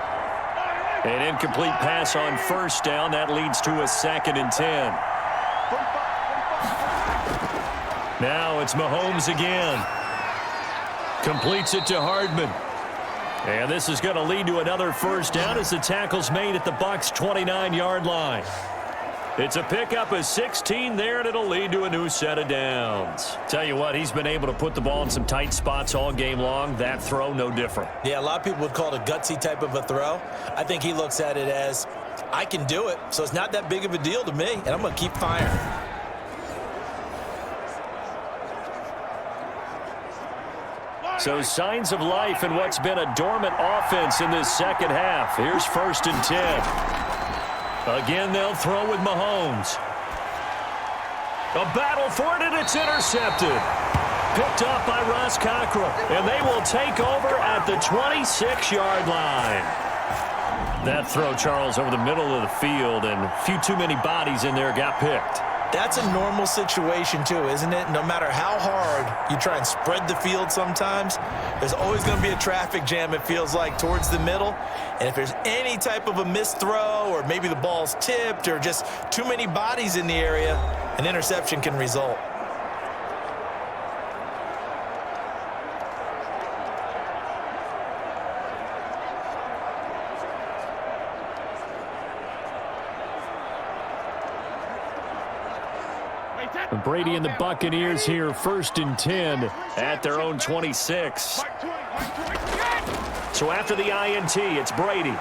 An incomplete pass on 1st down. That leads to a 2nd and 10. Now it's Mahomes again. Completes it to Hardman. And this is going to lead to another 1st down as the tackle's made at the Bucs' 29-yard line. It's a pickup of 16 there, and it'll lead to a new set of downs. Tell you what, he's been able to put the ball in some tight spots all game long. That throw, no different. Yeah, a lot of people would call it a gutsy type of a throw. I think he looks at it as, I can do it, so it's not that big of a deal to me, and I'm going to keep firing. So signs of life in what's been a dormant offense in this second half. Here's 1st and 10. Again, they'll throw with Mahomes. A battle for it, and it's intercepted. Picked up by Ross Cockrell, and they will take over at the 26-yard line. That throw, Charles, over the middle of the field, and a few too many bodies in there got picked. That's a normal situation, too, isn't it? No matter how hard you try and spread the field sometimes, there's always going to be a traffic jam, it feels like, towards the middle. And if there's any type of a missed throw, or maybe the ball's tipped, or just too many bodies in the area, an interception can result. Brady and the Buccaneers here, 1st and 10 at their own 26. So after the INT, it's Brady.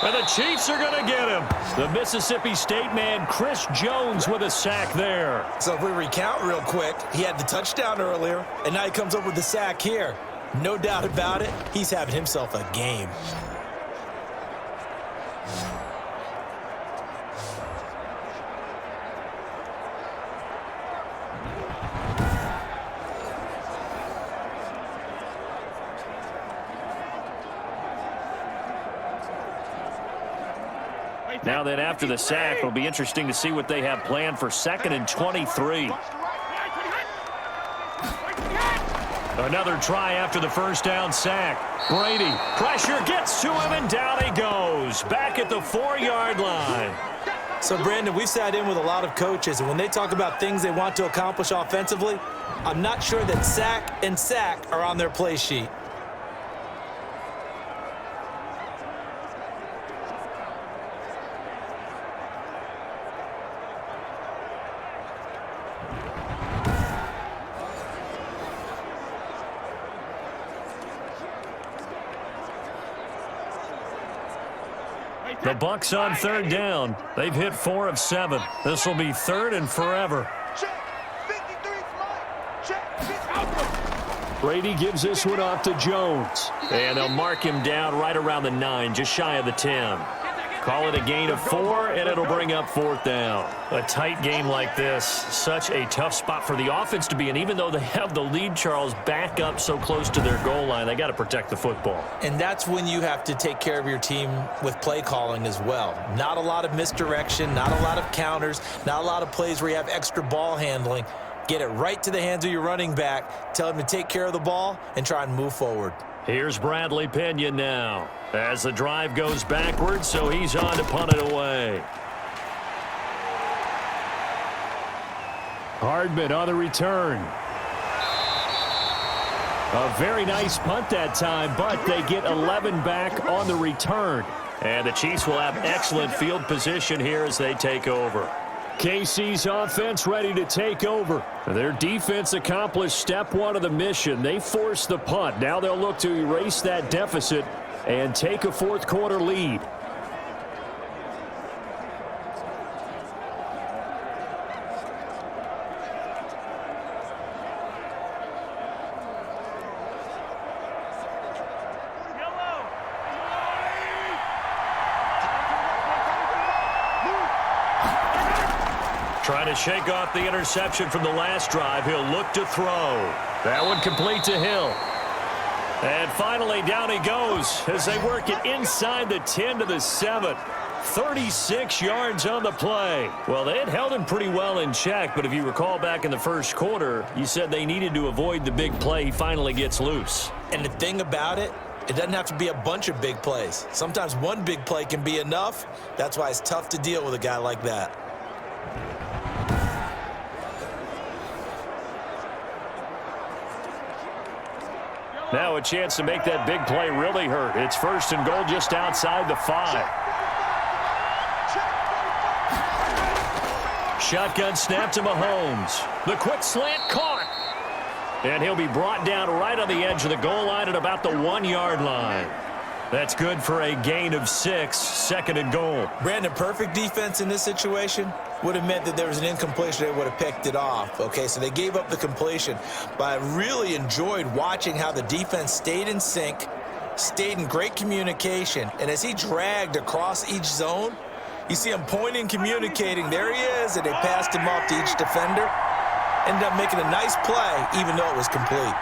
And the Chiefs are going to get him. The Mississippi State man, Chris Jones, with a sack there. So if we recount real quick, he had the touchdown earlier, and now he comes up with the sack here. No doubt about it, he's having himself a game. Now then, after the sack, it'll be interesting to see what they have planned for 2nd and 23. Another try after the first down sack. Brady, pressure gets to him, and down he goes. Back at the 4-yard line. So, Brandon, we've sat in with a lot of coaches, and when they talk about things they want to accomplish offensively, I'm not sure that sack and sack are on their play sheet. The Bucs on 3rd down. They've hit 4 of 7. This will be 3rd and forever. Brady gives this one off to Jones. And they'll mark him down right around the 9, just shy of the 10. Call it a gain of 4, and it'll bring up 4th down. A tight game like this, such a tough spot for the offense to be in. Even though they have the lead, Charles, back up so close to their goal line, they got to protect the football. And that's when you have to take care of your team with play calling as well. Not a lot of misdirection, not a lot of counters, not a lot of plays where you have extra ball handling. Get it right to the hands of your running back, tell him to take care of the ball, and try and move forward. Here's Bradley Pinion now as the drive goes backwards, so he's on to punt it away. Hardman on the return. A very nice punt that time, but they get 11 back on the return. And the Chiefs will have excellent field position here as they take over. KC's offense ready to take over. Their defense accomplished step 1 of the mission. They forced the punt. Now they'll look to erase that deficit and take a 4th quarter lead. Trying to shake off the interception from the last drive. He'll look to throw. That one complete to Hill. And finally, down he goes as they work it inside the 10 to the 7. 36 yards on the play. Well, they had held him pretty well in check, but if you recall back in the first quarter, you said they needed to avoid the big play. He finally gets loose. And the thing about it, it doesn't have to be a bunch of big plays. Sometimes one big play can be enough. That's why it's tough to deal with a guy like that. Now a chance to make that big play really hurt. It's 1st and goal just outside the 5. Shotgun snap to Mahomes. The quick slant caught. And he'll be brought down right on the edge of the goal line at about the 1-yard line. That's good for a gain of 6, 2nd and goal. Brandon, perfect defense in this situation. would have meant that there was an incompletion. They would have picked it off. Okay, so they gave up the completion. But I really enjoyed watching how the defense stayed in sync, stayed in great communication. And as he dragged across each zone, you see him pointing, communicating. There he is, and they passed him off to each defender. Ended up making a nice play, even though it was complete.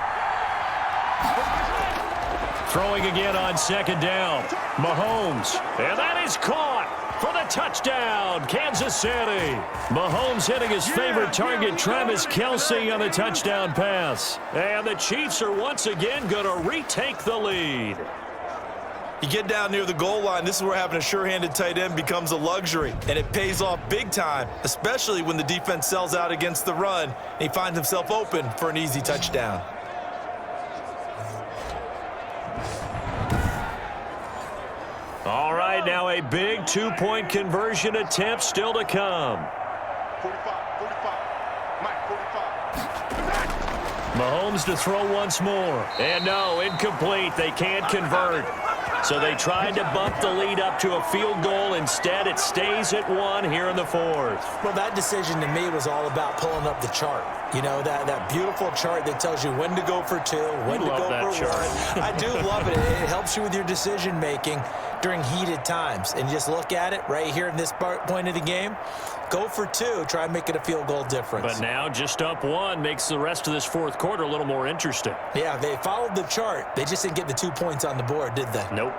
Throwing again on second down. Mahomes. And that is caught for the touchdown, Kansas City. Mahomes hitting his favorite target, Travis Kelce, on the touchdown pass. And the Chiefs are once again going to retake the lead. You get down near the goal line, this is where having a sure-handed tight end becomes a luxury, and it pays off big time, especially when the defense sells out against the run, and he finds himself open for an easy touchdown. All right, now a big two-point conversion attempt still to come. 45, Mike, 45. Mahomes to throw once more. And no, incomplete. They can't convert. So they tried to bump the lead up to a field goal. Instead, it stays at 1 here in the fourth. Well, that decision to me was all about pulling up the chart. You know, that beautiful chart that tells you when to go for 2, when to go for 1. I do love it. It helps you with your decision-making during heated times. And just look at it right here in this point of the game. Go for 2. Try and make it a field goal difference. But now just up 1 makes the rest of this fourth quarter a little more interesting. Yeah, they followed the chart. They just didn't get the 2 points on the board, did they? Nope.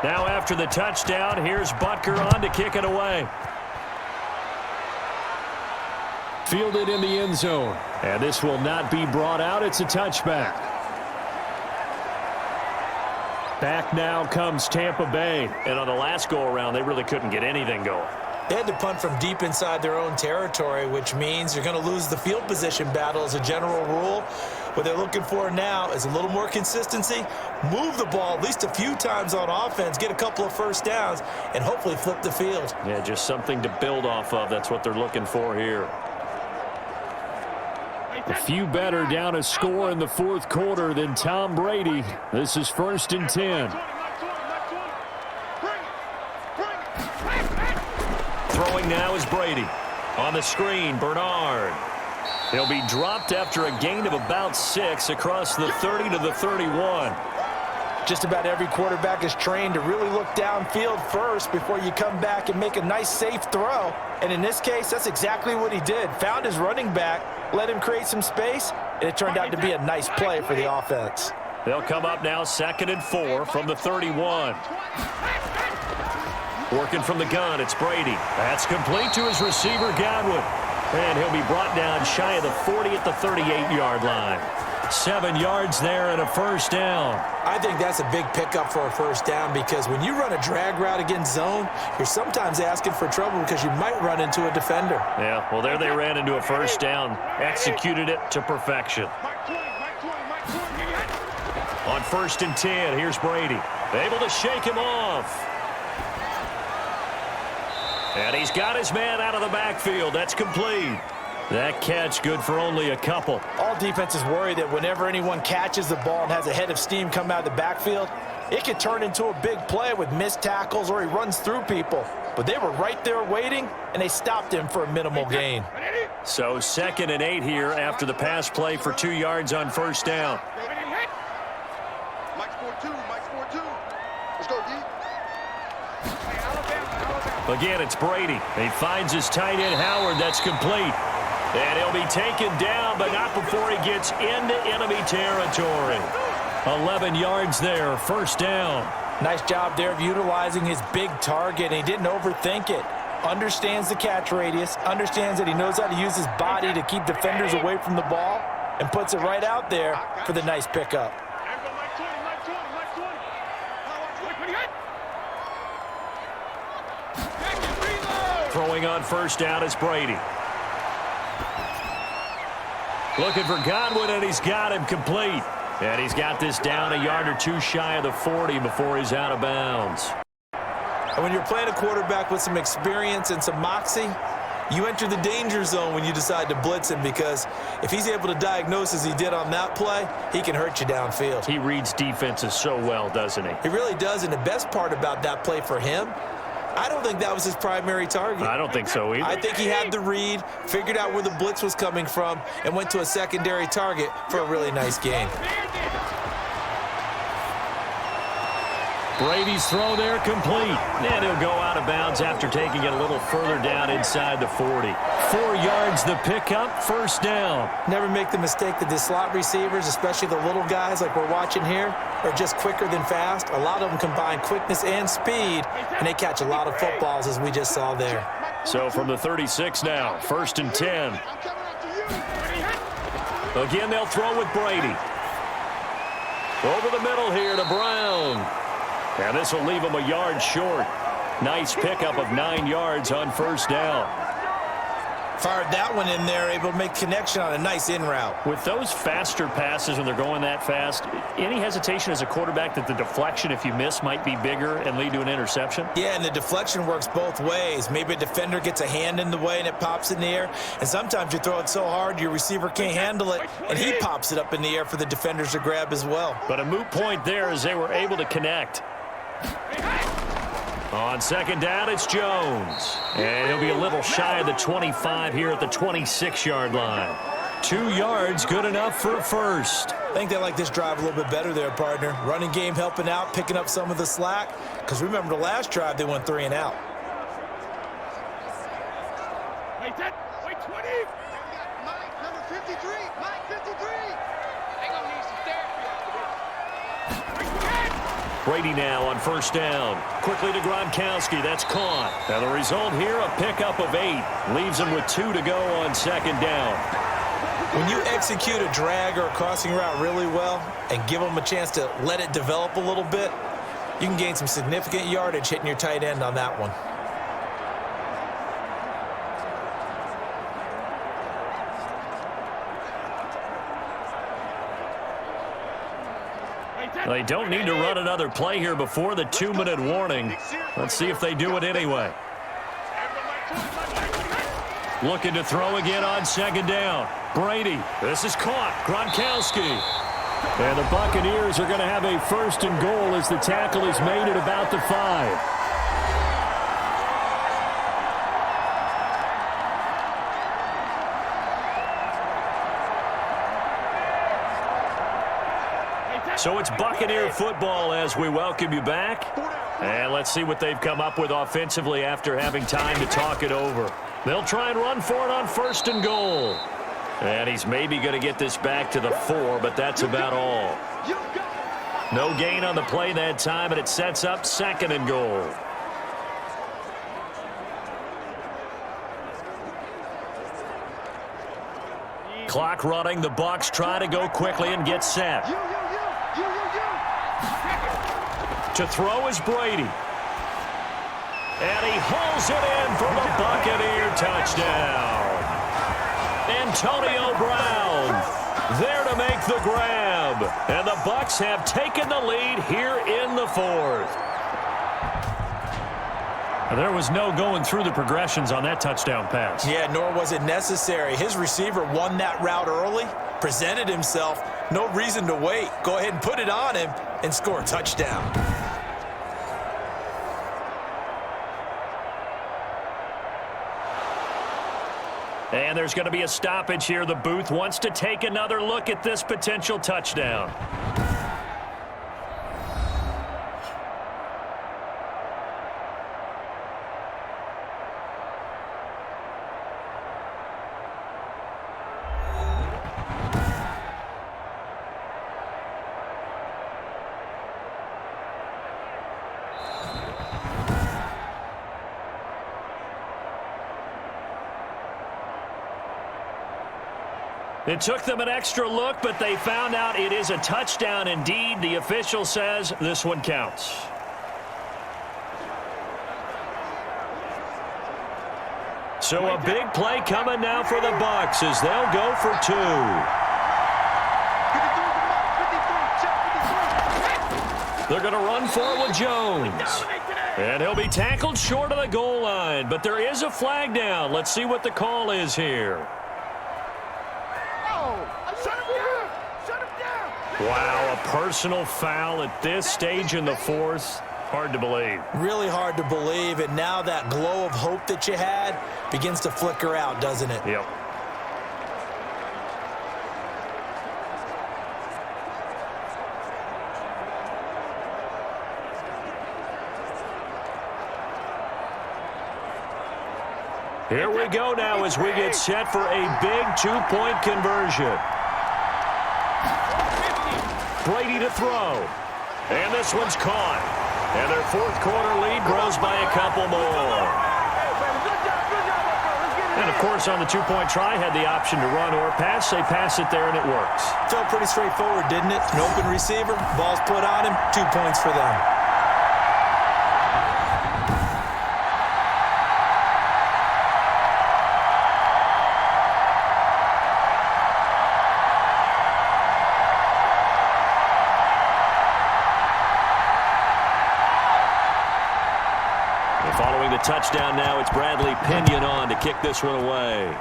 Now after the touchdown, here's Butker on to kick it away. Fielded in the end zone. And this will not be brought out. It's a touchback. Back now comes Tampa Bay. And on the last go-around, they really couldn't get anything going. They had to punt from deep inside their own territory, which means you're going to lose the field position battle as a general rule. What they're looking for now is a little more consistency, move the ball at least a few times on offense, get a couple of first downs, and hopefully flip the field. Yeah, just something to build off of. That's what they're looking for here. A few better down a score in the fourth quarter than Tom Brady. This is 1st and 10. Throwing now is Brady. On the screen, Bernard. He'll be dropped after a gain of about 6 across the 30 to the 31. Just about every quarterback is trained to really look downfield first before you come back and make a nice, safe throw. And in this case, that's exactly what he did. Found his running back, let him create some space, and it turned out to be a nice play for the offense. They'll come up now 2nd and 4 from the 31. Working from the gun, it's Brady. That's complete to his receiver, Godwin. And he'll be brought down shy of the 40 at the 38-yard line. 7 yards there and a first down. I think that's a big pickup for a first down because when you run a drag route against zone, you're sometimes asking for trouble because you might run into a defender. Yeah, well, there they ran into a first down. Executed it to perfection. On 1st and 10, here's Brady. Able to shake him off. And he's got his man out of the backfield. That's complete. That catch good for only a couple. All defenses worry that whenever anyone catches the ball and has a head of steam come out of the backfield, it could turn into a big play with missed tackles or he runs through people. But they were right there waiting, and they stopped him for a minimal gain. So 2nd and 8 here after the pass play for 2 yards on first down. Mike's 4-2. Let's go, D. Again, it's Brady. He finds his tight end, Howard. That's complete. And he'll be taken down, but not before he gets into enemy territory. 11 yards there, first down. Nice job there of utilizing his big target, and he didn't overthink it. Understands the catch radius, understands that he knows how to use his body to keep defenders away from the ball, and puts it right out there for the nice pickup. Throwing on first down is Brady. Looking for Godwin, and he's got him complete. And he's got this down a yard or 2 shy of the 40 before he's out of bounds. And when you're playing a quarterback with some experience and some moxie, You enter the danger zone when you decide to blitz him, because if he's able to diagnose as he did on that play, he can hurt you downfield. He reads defenses so well, doesn't he? He really does, and the best part about that play for him, I don't think that was his primary target. I don't think so either. I think he had the read, figured out where the blitz was coming from, and went to a secondary target for a really nice gain. Brady's throw there complete. And he'll go out of bounds after taking it a little further down inside the 40. 4 yards the pickup, first down. Never make the mistake that the slot receivers, especially the little guys like we're watching here, are just quicker than fast. A lot of them combine quickness and speed, and they catch a lot of footballs, as we just saw there. So from the 36 now, 1st and 10. Again, they'll throw with Brady. Over the middle here to Brown. And this will leave him a yard short. Nice pickup of 9 yards on first down. Fired that one in there, able to make connection on a nice in route. With those faster passes when they're going that fast, any hesitation as a quarterback that the deflection, if you miss, might be bigger and lead to an interception? Yeah, and the deflection works both ways. Maybe a defender gets a hand in the way and it pops in the air. And sometimes you throw it so hard your receiver can't handle it, and he pops it up in the air for the defenders to grab as well. But a moot point there as they were able to connect. On second down, it's Jones. And he'll be a little shy of the 25 here at the 26-yard line. 2 yards, good enough for a first. I think they like this drive a little bit better there, partner. Running game helping out, picking up some of the slack. Because remember the last drive, they went 3 and out. Wait, 10. Wait, 20. Mike, number 53. Mike, 53. They gonna need some therapy after this. Brady now on first down. Quickly to Gronkowski. That's caught. Now the result here, a pickup of 8. Leaves him with 2 to go on second down. When you execute a drag or a crossing route really well and give them a chance to let it develop a little bit, you can gain some significant yardage hitting your tight end on that one. They don't need to run another play here before the 2-minute warning. Let's see if they do it anyway. Looking to throw again on second down. Brady. This is caught. Gronkowski. And the Buccaneers are going to have a 1st and goal as the tackle is made at about the 5. So it's Buccaneer football as we welcome you back. And let's see what they've come up with offensively after having time to talk it over. They'll try and run for it on 1st and goal. And he's maybe going to get this back to the 4, but that's about all. No gain on the play that time, and it sets up 2nd and goal. Clock running. The Bucs try to go quickly and get set. To throw is Brady. And he hauls it in for the Buccaneer touchdown. Antonio Brown there to make the grab. And the Bucs have taken the lead here in the 4th. There was no going through the progressions on that touchdown pass. Yeah, nor was it necessary. His receiver won that route early, presented himself. No reason to wait. Go ahead and put it on him and score a touchdown. And there's going to be a stoppage here. The booth wants to take another look at this potential touchdown. It took them an extra look, but they found out it is a touchdown indeed. The official says this one counts. So a big play coming now for the Bucs as they'll go for 2. They're going to run for it with Jones. And he'll be tackled short of the goal line, but there is a flag down. Let's see what the call is here. Wow, a personal foul at this stage in the fourth. Hard to believe. Really hard to believe, and now that glow of hope that you had begins to flicker out, doesn't it? Yep. Here we go now as we get set for a big two-point conversion. Brady to throw. And this one's caught. And their fourth quarter lead grows by a couple more. And, of course, on the two-point try, had the option to run or pass. They pass it there, and it works. Felt pretty straightforward, didn't it? An open receiver, ball's put on him, 2 points for them. Following the touchdown now, it's Bradley Pinion on to kick this one away.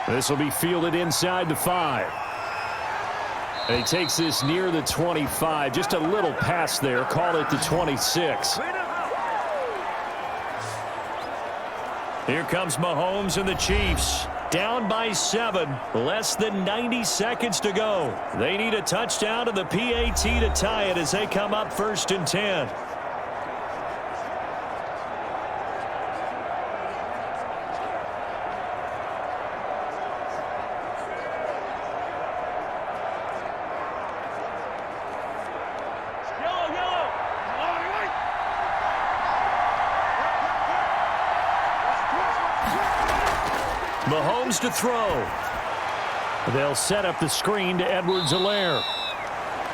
This will be fielded inside the 5. And he takes this near the 25. Just a little pass there. Call it the 26. Here comes Mahomes and the Chiefs. Down by 7. Less than 90 seconds to go. They need a touchdown and the PAT to tie it as they come up 1st and 10. Mahomes to throw. They'll set up the screen to Edwards-Helaire.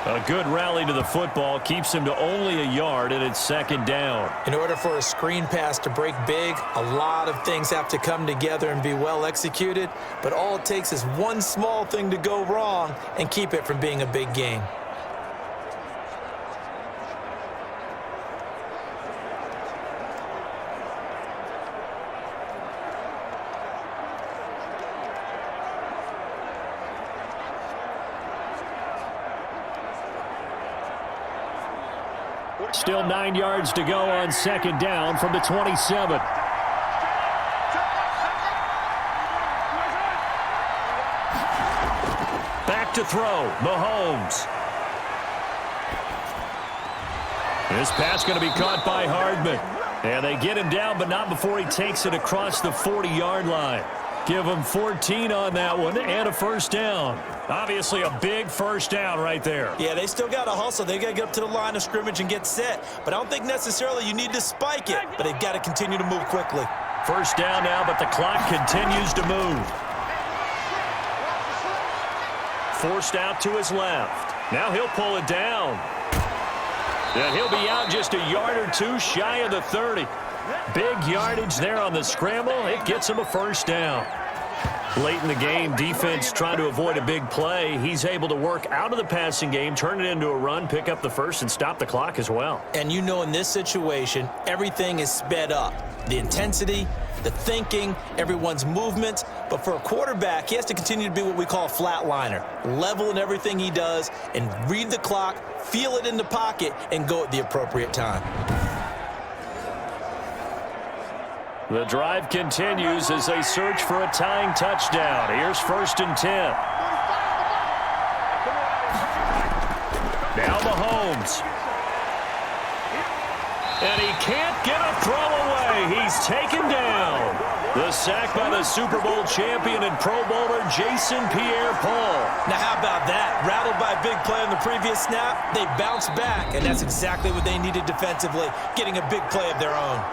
A good rally to the football keeps him to only a yard, and it's 2nd down. In order for a screen pass to break big, a lot of things have to come together and be well executed, but all it takes is one small thing to go wrong and keep it from being a big game. Still 9 yards to go on 2nd down from the 27. Back to throw, Mahomes. This pass going to be caught by Hardman. And they get him down, but not before he takes it across the 40-yard line. Give him 14 on that one and a 1st down. Obviously a big 1st down right there. Yeah, they still got to hustle. They got to get up to the line of scrimmage and get set. But I don't think necessarily you need to spike it, but they've got to continue to move quickly. 1st down now, but the clock continues to move. Forced out to his left. Now he'll pull it down. And he'll be out just a yard or 2 shy of the 30. Big yardage there on the scramble. It gets him a 1st down. Late in the game, defense trying to avoid a big play. He's able to work out of the passing game, turn it into a run, pick up the 1st, and stop the clock as well. And you know in this situation, everything is sped up. The intensity, the thinking, everyone's movements. But for a quarterback, he has to continue to be what we call a flatliner. Level in everything he does and read the clock, feel it in the pocket, and go at the appropriate time. The drive continues as they search for a tying touchdown. Here's 1st and 10. Now Mahomes. And he can't get a throw away. He's taken down. The sack by the Super Bowl champion and Pro Bowler Jason Pierre-Paul. Now how about that? Rattled by a big play on the previous snap, they bounced back, and that's exactly what they needed defensively, getting a big play of their own.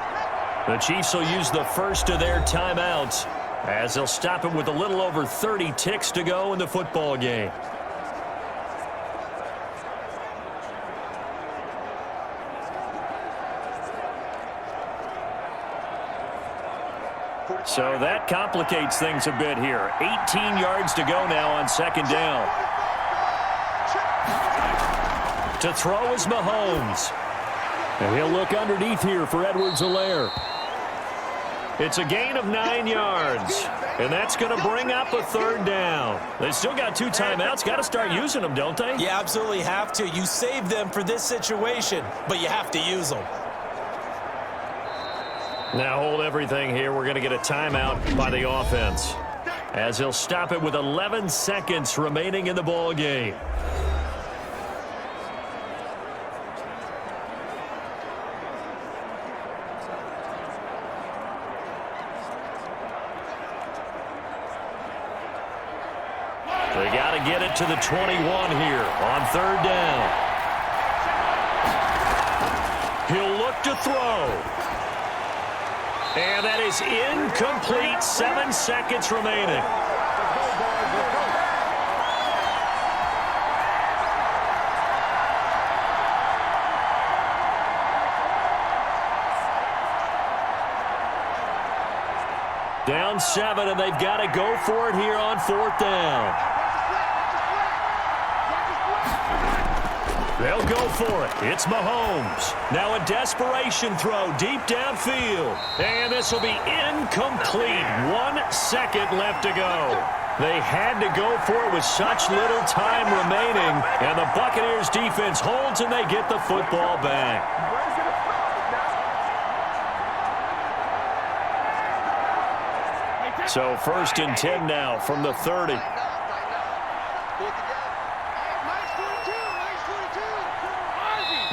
The Chiefs will use the first of their timeouts as they'll stop it with a little over 30 ticks to go in the football game. So that complicates things a bit here. 18 yards to go now on 2nd down. To throw is Mahomes. And he'll look underneath here for Edwards-Helaire. It's a gain of 9 yards, and that's going to bring up a third down. They still got 2 timeouts. Got to start using them, don't they? You absolutely have to. You save them for this situation, but you have to use them. Now hold everything here. We're going to get a timeout by the offense, as he'll stop it with 11 seconds remaining in the ball game. They got to get it to the 21 here on third down. He'll look to throw. And that is incomplete. 7 seconds remaining. Down 7, and they've got to go for it here on fourth down. They'll go for it. It's Mahomes. Now a desperation throw deep downfield. And this will be incomplete. 1 second left to go. They had to go for it with such little time remaining. And the Buccaneers defense holds and they get the football back. So 1st and 10 now from the 30.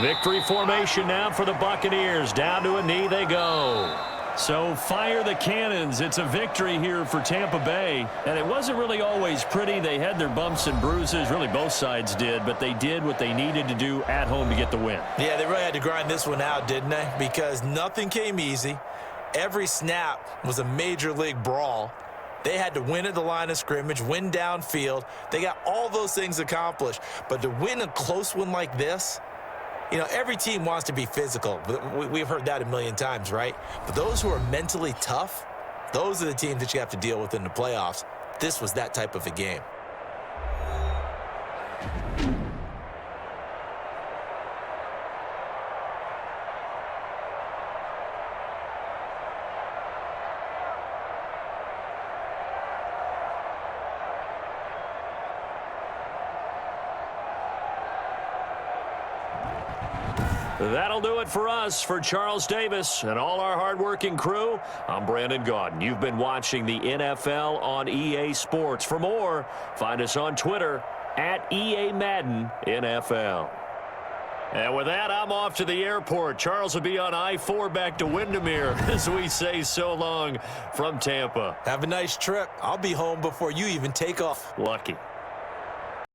Victory formation now for the Buccaneers. Down to a knee they go. So fire the cannons. It's a victory here for Tampa Bay. And it wasn't really always pretty. They had their bumps and bruises. Really both sides did. But they did what they needed to do at home to get the win. Yeah, they really had to grind this one out, didn't they? Because nothing came easy. Every snap was a major league brawl. They had to win at the line of scrimmage, win downfield. They got all those things accomplished. But to win a close one like this, you know, every team wants to be physical. We've heard that a million times, right? But those who are mentally tough, those are the teams that you have to deal with in the playoffs. This was that type of a game. That'll do it for us. For Charles Davis and all our hardworking crew, I'm Brandon Gaudin. You've been watching the NFL on EA Sports. For more, find us on Twitter at EA Madden NFL. And with that, I'm off to the airport. Charles will be on I-4 back to Windermere as we say so long from Tampa. Have a nice trip. I'll be home before you even take off. Lucky.